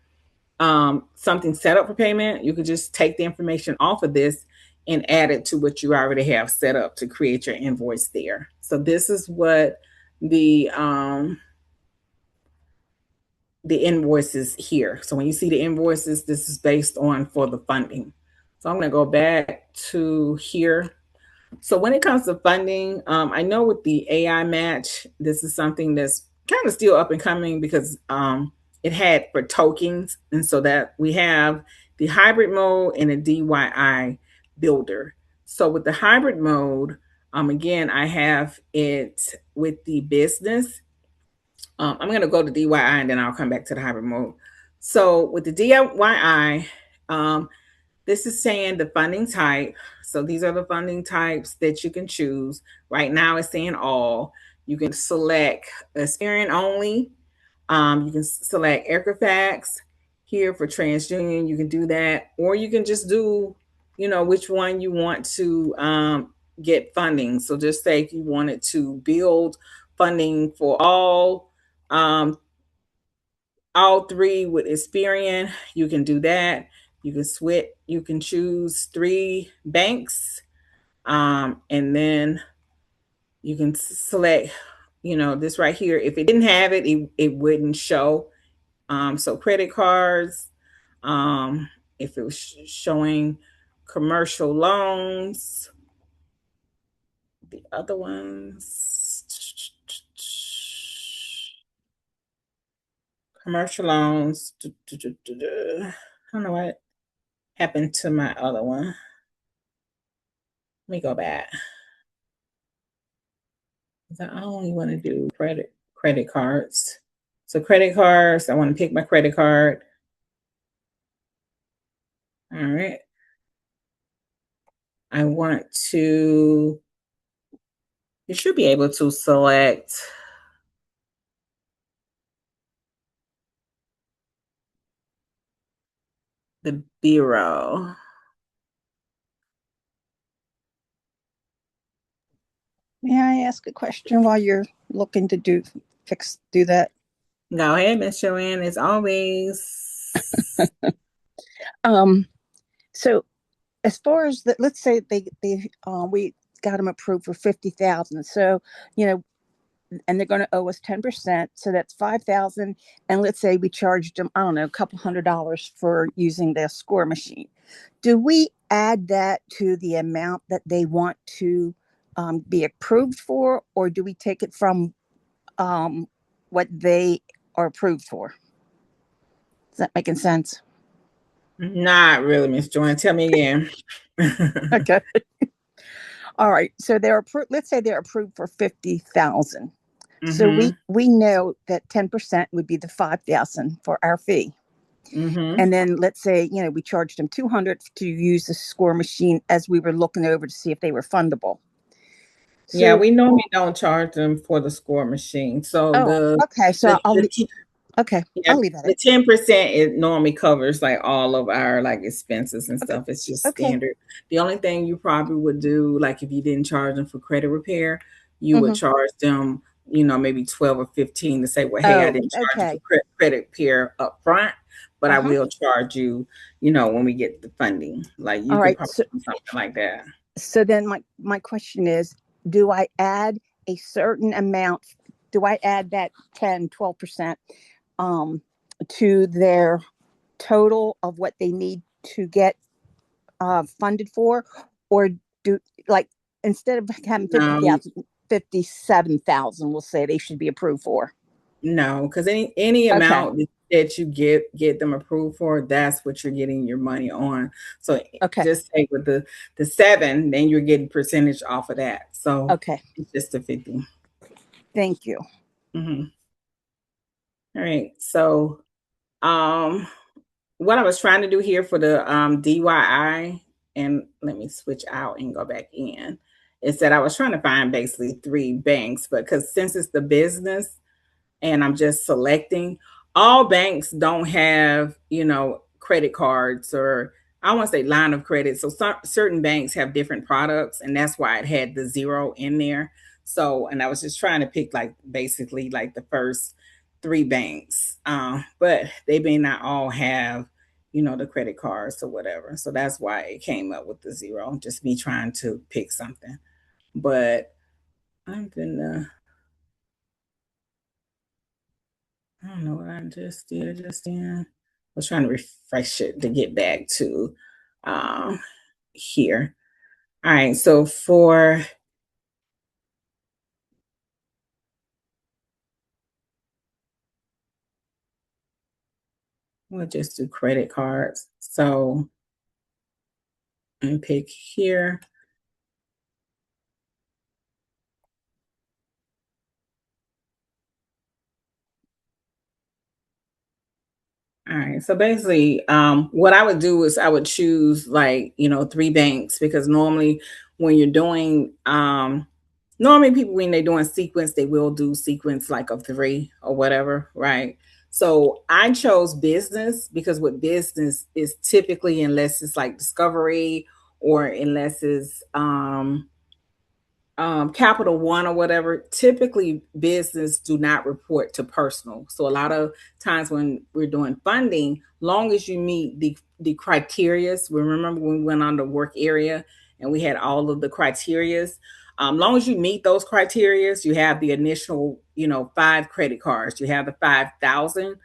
something set up for payment. You could just take the information off of this and add it to what you already have set up to create your invoice there. So this is what the invoices here. So when you see the invoices, this is based on for the funding. So I'm going to go back to here. So when it comes to funding, I know with the AI match, this is something that's kind of still up and coming because it had for tokens. And so that we have the hybrid mode and a DIY builder. So with the hybrid mode, again, I have it with the business. I'm going to go to DIY and then I'll come back to the hybrid mode. So with the DIY, this is saying the funding type. So these are the funding types that you can choose. Right now it's saying all. You can select Experian only. You can select Equifax here for TransUnion. You can do that. Or you can just do, which one you want to get funding. So just say if you wanted to build funding for all All three with Experian, you can do that. You can switch, you can choose three banks, and then you can select, this right here. If it didn't have it, it wouldn't show. So credit cards, if it was showing commercial loans, the other ones, commercial loans. I don't know what happened to my other one. Let me go back. I only want to do credit cards. So credit cards, I want to pick my credit card. All right. I want to, you should be able to select the bureau. May I ask a question while you're looking to do that? Go ahead, Miss Joanne, as always. So as far as that, let's say we got them approved for 50,000. So, and they're going to owe us 10%. So that's 5,000. And let's say we charged them, I don't know, a couple $100 for using their score machine. Do we add that to the amount that they want to be approved for, or do we take it from what they are approved for? Is that making sense? Not really, Miss Joanne. Tell me again. Okay. All right. So they're approved. Let's say they're approved for 50,000. So we know that 10% would be the 5,000 for our fee. And then let's say, we charged them 200 to use the score machine as we were looking over to see if they were fundable. So, yeah, we normally don't charge them for the score machine. So okay. So I'll leave that. The 10% it normally covers like all of our like expenses and stuff. It's just standard. The only thing you probably would do, like if you didn't charge them for credit repair, you would charge them, maybe 12 or 15 to say, well, hey, I didn't charge you for credit repair up front, but I will charge you, when we get the funding. Like you could probably do something like that. So then my question is, do I add a certain amount? Do I add that 10, 12% to their total of what they need to get funded for? Or do, like, instead of having 50,000, 57,000, we'll say they should be approved for? No, because any amount that you get them approved for, that's what you're getting your money on. So just take with the 7, then you're getting percentage off of that. So it's just a 50. Thank you. All right. So what I was trying to do here for the DYI, and let me switch out and go back in, is that I was trying to find basically 3 banks, but because since it's the business, and I'm just selecting, all banks don't have, credit cards, or I want to say line of credit. So certain banks have different products, and that's why it had the 0 in there. So, and I was just trying to pick like basically like the first 3 banks, but they may not all have, the credit cards or whatever. So that's why it came up with the 0. Just me trying to pick something, but I'm gonna. I don't know what I just did just then. I was trying to refresh it to get back to here. All right, so we'll just do credit cards. So and pick here. All right. So basically, what I would do is I would choose like, 3 banks, because normally when you're doing, normally people, when they're doing sequence, they will do sequence like of 3 or whatever. Right. So I chose business because with business is typically, unless it's like discovery or unless it's, Capital One or whatever, typically business do not report to personal. So a lot of times when we're doing funding, long as you meet the criterias, remember when we went on the work area and we had all of the criterias, long as you meet those criterias, you have the initial, 5 credit cards, you have the 5,000.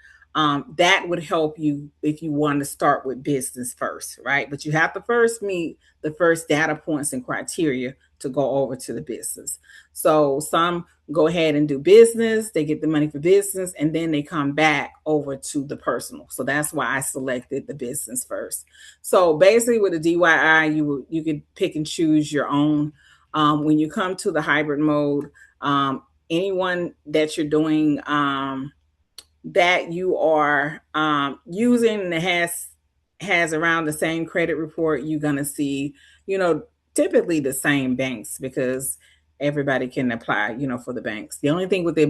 That would help you if you want to start with business first, right? But you have to first meet the first data points and criteria to go over to the business. So some go ahead and do business, they get the money for business, and then they come back over to the personal. So that's why I selected the business first. So basically with the DYI, you could pick and choose your own. When you come to the hybrid mode, anyone that you're doing that you are using that has around the same credit report, you're gonna see, typically the same banks because everybody can apply, for the banks. The only thing with the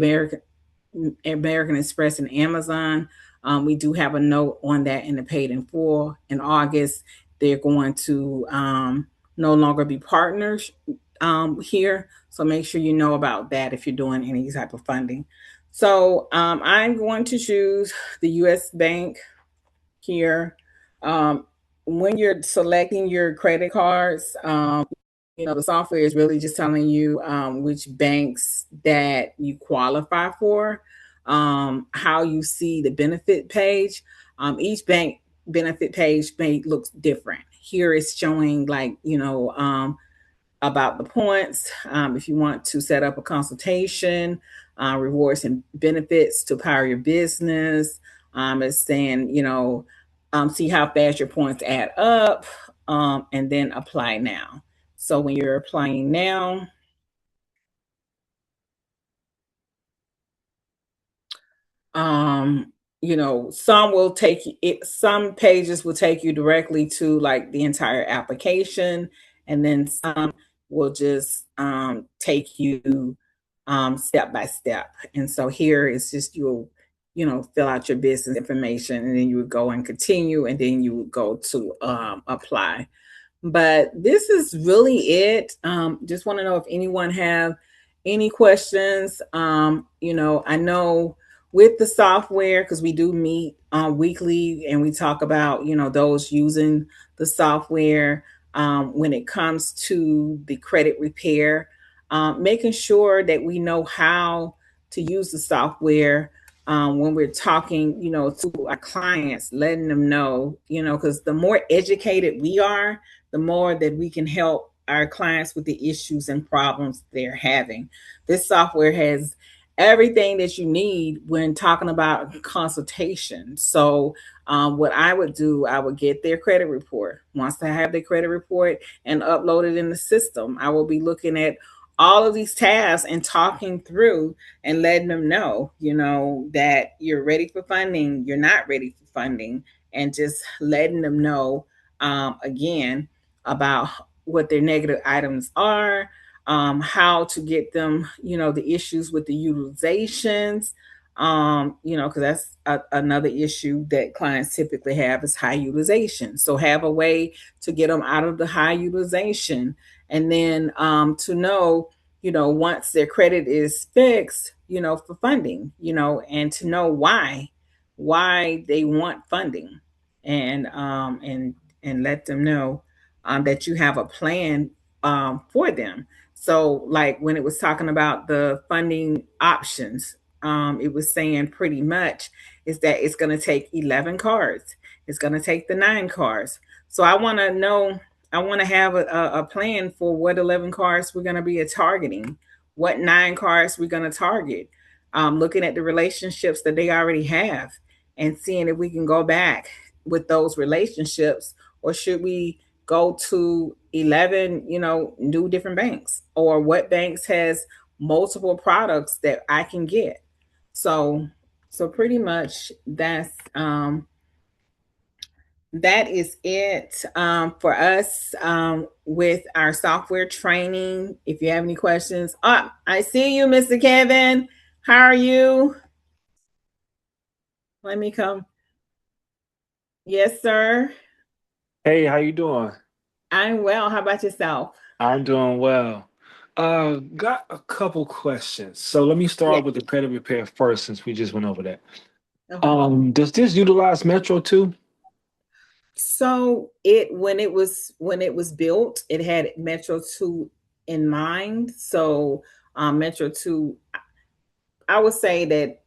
American Express and Amazon, we do have a note on that in the paid in full. In August, they're going to no longer be partners here. So make sure you know about that if you're doing any type of funding. So I'm going to choose the US Bank here. When you're selecting your credit cards, the software is really just telling you which banks that you qualify for, how you see the benefit page. Each bank benefit page may look different. Here it's showing about the points. If you want to set up a consultation, rewards and benefits to power your business, it's saying, see how fast your points add up, and then apply now. So when you're applying now, some pages will take you directly to like the entire application, and then some will just take you step by step. And so here it's just you'll fill out your business information, and then you would go and continue, and then you would go to apply. But this is really it. Just want to know if anyone have any questions. I know with the software, because we do meet weekly and we talk about, those using the software when it comes to the credit repair, making sure that we know how to use the software when we're talking, to our clients, letting them know, because the more educated we are, the more that we can help our clients with the issues and problems they're having. This software has everything that you need when talking about consultation. So, what I would do, I would get their credit report. Once I have their credit report and upload it in the system, I will be looking at all of these tasks and talking through and letting them know, that you're ready for funding, you're not ready for funding, and just letting them know again about what their negative items are, how to get them, the issues with the utilizations, because that's another issue that clients typically have is high utilization. So have a way to get them out of the high utilization, and then to know, once their credit is fixed, for funding, and to know why they want funding, and let them know that you have a plan for them. So, like when it was talking about the funding options, it was saying pretty much is that it's going to take 11 cards. It's going to take the 9 cards. So I want to know, I want to have a plan for what 11 cards we're going to be targeting, what 9 cards we're going to target, looking at the relationships that they already have and seeing if we can go back with those relationships, or should we go to 11, new different banks, or what banks has multiple products that I can get. So pretty much that is it for us with our software training. If you have any questions, I see you, Mr. Kevin. How are you? Let me come. Yes, sir. Hey, how you doing? I'm well. How about yourself? I'm doing well. Got a couple questions. So let me Yeah. start with the credit repair first, since we just went over that. Okay. Does this utilize Metro too? So when it was built, it had Metro 2 in mind. So Metro 2, I would say that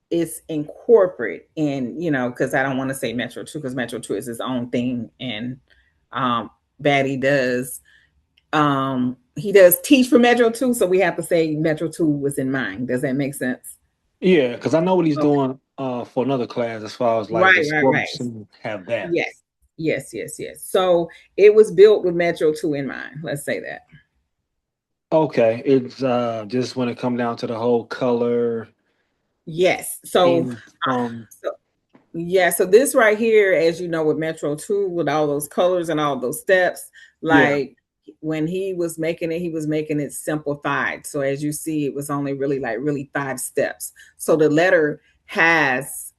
it's incorporate in, because I don't want to say Metro 2 because Metro 2 is its own thing. And Batty does he does teach for Metro 2, so we have to say Metro 2 was in mind. Does that make sense? Yeah, because I know what he's Okay. doing for another class as far as like the Right, right, score right. machine have that. Yes. Yes, yes, yes. So it was built with Metro 2 in mind. Let's say that. Okay, it's just when it come down to the whole color Yes. So in from so yeah, so this right here, as you know, with Metro 2, with all those colors and all those steps, yeah. like when he was making it simplified. So as you see, it was only really 5 steps. So the letter has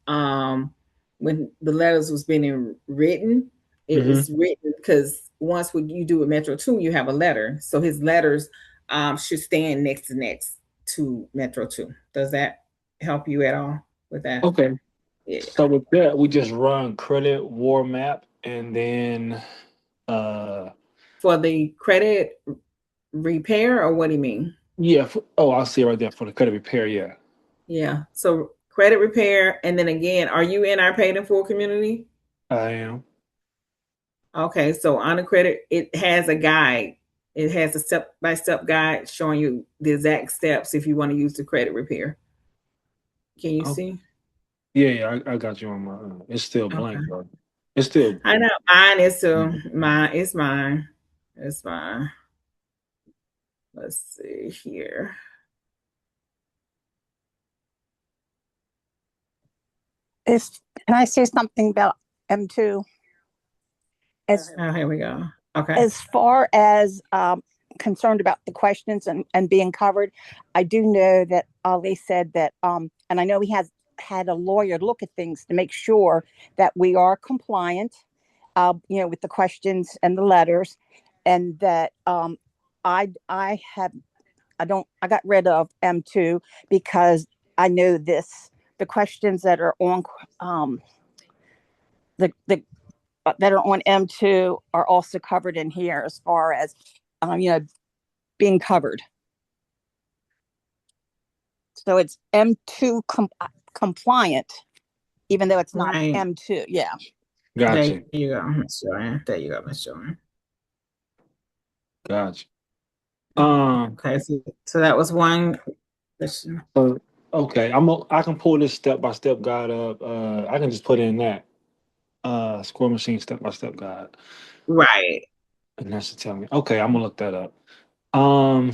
when the letters was being written, it Hmm. was written because once when you do with Metro 2, you have a letter. So his letters should stand next to Metro 2. Does that help you at all with that? Okay. Yeah. So with that, we just run credit war map and then uh For the credit repair, or what do you mean? yeah, oh, I'll see it right there for the credit repair, yeah. Yeah. So credit repair, and then again, are you in our paid in full community? I am. Okay, so on the credit, it has a guide. It has a step-by-step guide showing you the exact steps if you want to use the credit repair. Can you Oh, see? yeah, yeah, I got you on my it's still Okay. blank though. It's still I know mine is mine. It's mine. It's mine. Let's see here. Can I say something about M2? As Oh, here we go. Okay. as far as concerned about the questions and being covered, I do know that Ali said that, and I know he has had a lawyer look at things to make sure that we are compliant, with the questions and the letters, and that I have I got rid of M2 because I know the questions that are on the that are on M2 are also covered in here as far as um, you know being covered. So it's M2 compliant, even though it's not Right. M2. Yeah. got There you. you go, Miss Joanne. There you go, Miss Joanne. Got you. Okay, so that was one question. Uh, okay, I can pull this step by step guide up. I can just put in that score machine step by step guide. Right. And that should tell me. Okay, I'm gonna look that up. Um,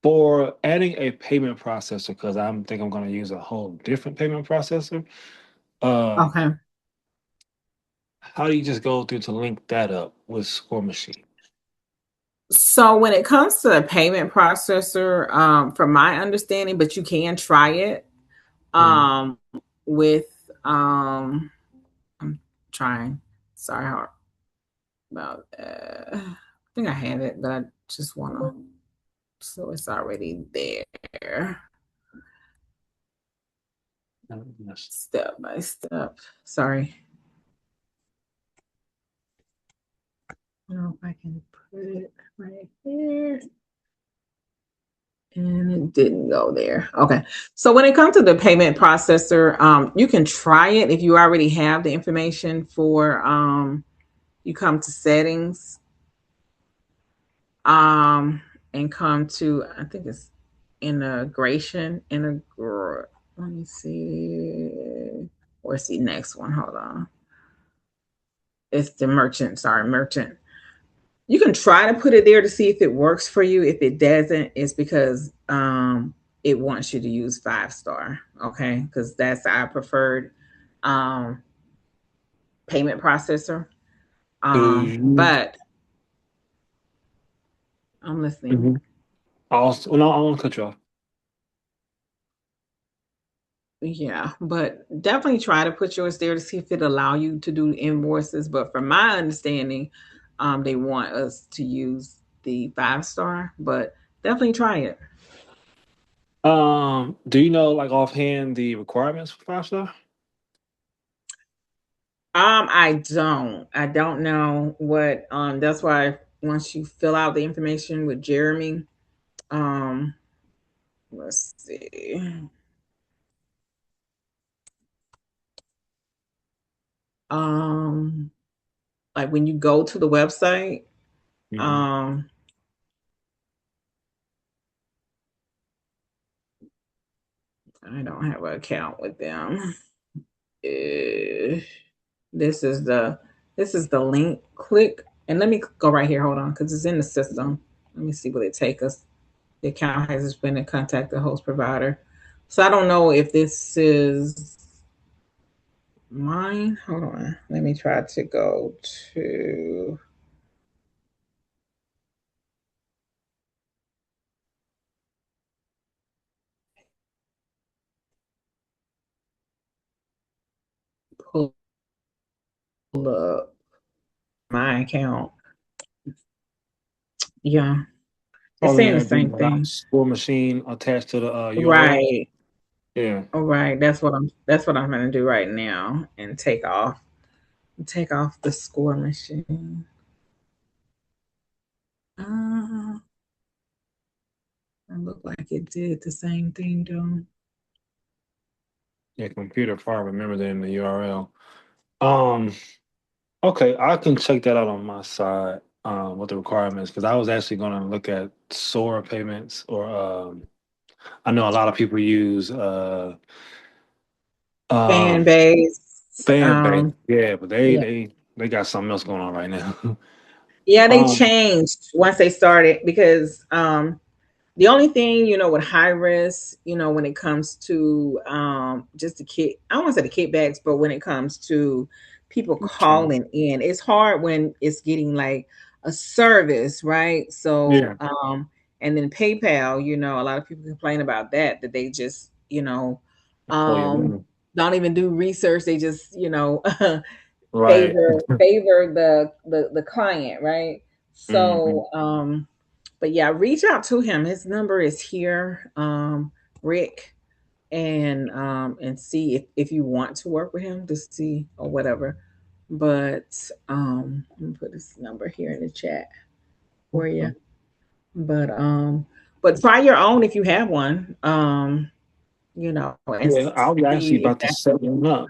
for adding a payment processor, because I'm gonna use a whole different payment processor. Uh, Okay. how do you just go through to link that up with Score Machine? So when it comes to the payment processor, from my understanding, but you can try it Mhm. um, with I'm trying. Sorry about I think I have it, but I just wanna so it's already there. Yes. Step by step. Sorry. I don't know if I can put it right there. And it didn't go there. Okay. So when it comes to the payment processor, you can try it if you already have the information for you come to settings and come to I think it's integration. Let me see. Where's the next one? Hold on. It's the merchant. Sorry, merchant. You can try to put it there to see if it works for you. If it doesn't, it's because it wants you to use 5 star. Okay, because that's our preferred um, payment processor. Do But I'm listening. you, also, no, I won't cut you off. Yeah, but definitely try to put yours there to see if it allow you to do invoices. But from my understanding, they want us to use the 5-star, but definitely try it. Do you know like offhand the requirements for 5-star? I don't know what. That's why once you fill out the information with Jeremy, um, let's see. Um, like when you go to the website, Mhm. um, I don't have an account with them. This is the link. Click and let me go right here. Hold on, because it's in the system. Let me see what it take us. The account has been in contact the host provider. So I don't know if this is mine. Hold on. Let me try to go to pull up my account. Yeah. It's Probably saying the gonna be same a thing. score machine attached to the URL. Right. Yeah. All right. That's what I'm gonna do right now and take off the score machine. Uh, it looked like it did the same thing though. Yeah, computer file remember that in the URL. Um, okay, I can check that out on my side, with the requirements, because I was actually gonna look at Sora payments or I know a lot of people use Fan um base. Fanbase. Yeah, but they Yeah. they they got something else going on right now. Yeah, they um changed once they started because the only thing, with high risk, when it comes to just the kid, I don't want to say the kickbacks, but when it comes to people okay. calling in, it's hard when it's getting like a service, right? So, Yeah, and then PayPal, a lot of people complain about that they just, pull your um, money. don't even do research. They just, Right. favor the client, right? Hmm. So, but yeah, reach out to him. His number is here, Rick, and see if you want to work with him to see or whatever. But let me put this number here in the chat for you. But try your own if you have one. And Yeah, I was actually see about to set one up,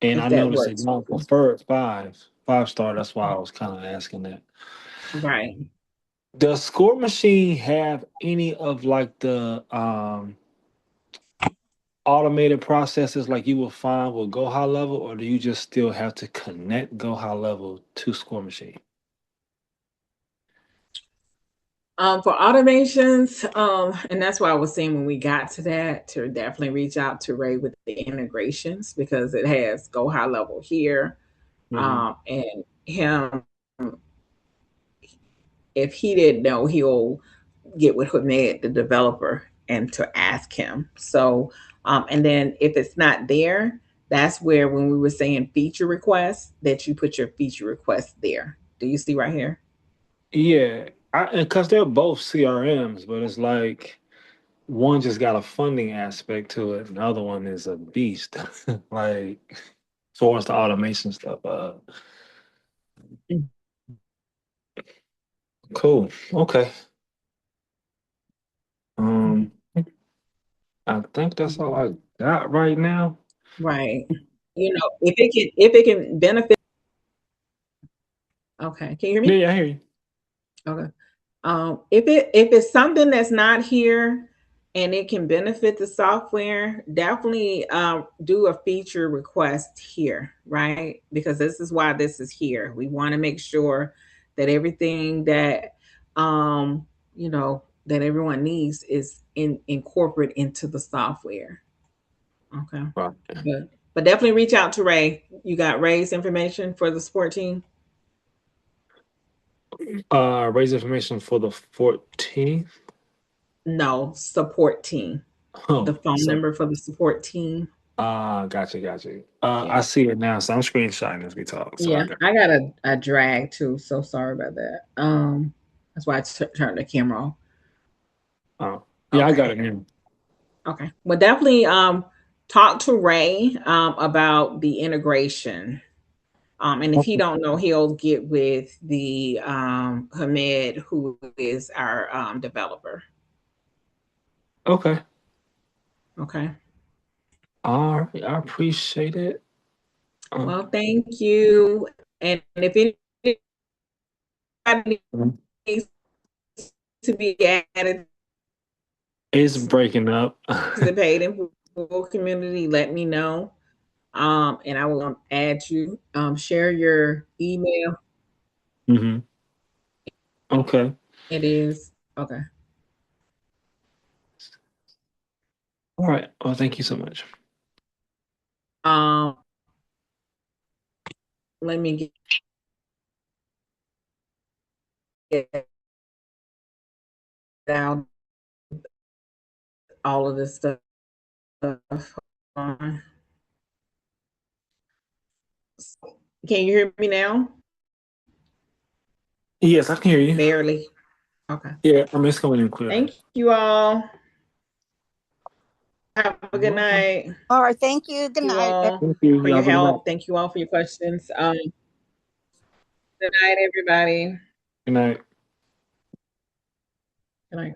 and if I that noticed it works now for you. preferred five star. That's why I was kind of asking that. Right. Does Score Machine have any of like the automated processes like you will find with Go High Level, or do you just still have to connect Go High Level to Score Machine? For automations, and that's why I was saying when we got to that, to definitely reach out to Ray with the integrations because it has Go High Level here. Hmm. And him, if he didn't know, he'll get with Hamed, the developer, and to ask him. So, and then if it's not there, that's where when we were saying feature requests, that you put your feature request there. Do you see right here? Yeah, because they're both CRMs, but it's like one just got a funding aspect to it, and the other one is a beast. Like, as far as the automation stuff. Cool. Okay. Um, I think that's all I got right now. Right. If it can benefit. Okay, can you hear Yeah, me? yeah, I hear you. Okay. If it's something that's not here and it can benefit the software, definitely do a feature request here, right? Because this is why this is here. We want to make sure that everything that everyone needs is incorporate into the software. Okay. Right. But definitely reach out to Ray. You got Ray's information for the support team? Raise information for the 14th. No, support team. The Oh, phone so number for the support team. gotcha. Yeah. I see it now, so I'm screenshotting as we talk. So I Yeah. got I got a drag too. So sorry about that. That's why I turned the camera off. Oh, yeah, I got Okay. it here. Okay. Well, definitely talk to Ray about the integration. And if he don't know, he'll get with the Hamed, who is our developer. Okay. Okay. All right. I appreciate it. Well, thank you. And if anybody needs to be added It's breaking up. to the paid and full community, let me know. And I will add you. Share your email. hmm Okay. It is okay. All right. Well, thank you so much. Um, let me get down all of this stuff. Can you hear me now? Yes, I can hear you. Barely. Okay. Yeah, it's coming in clear. Thank you all. Have a good night. All right. Thank you. Good Thank you night. all Thank you. for Y'all your have a good night. help. Thank you all for your questions. Good night, everybody. Good night. Good night.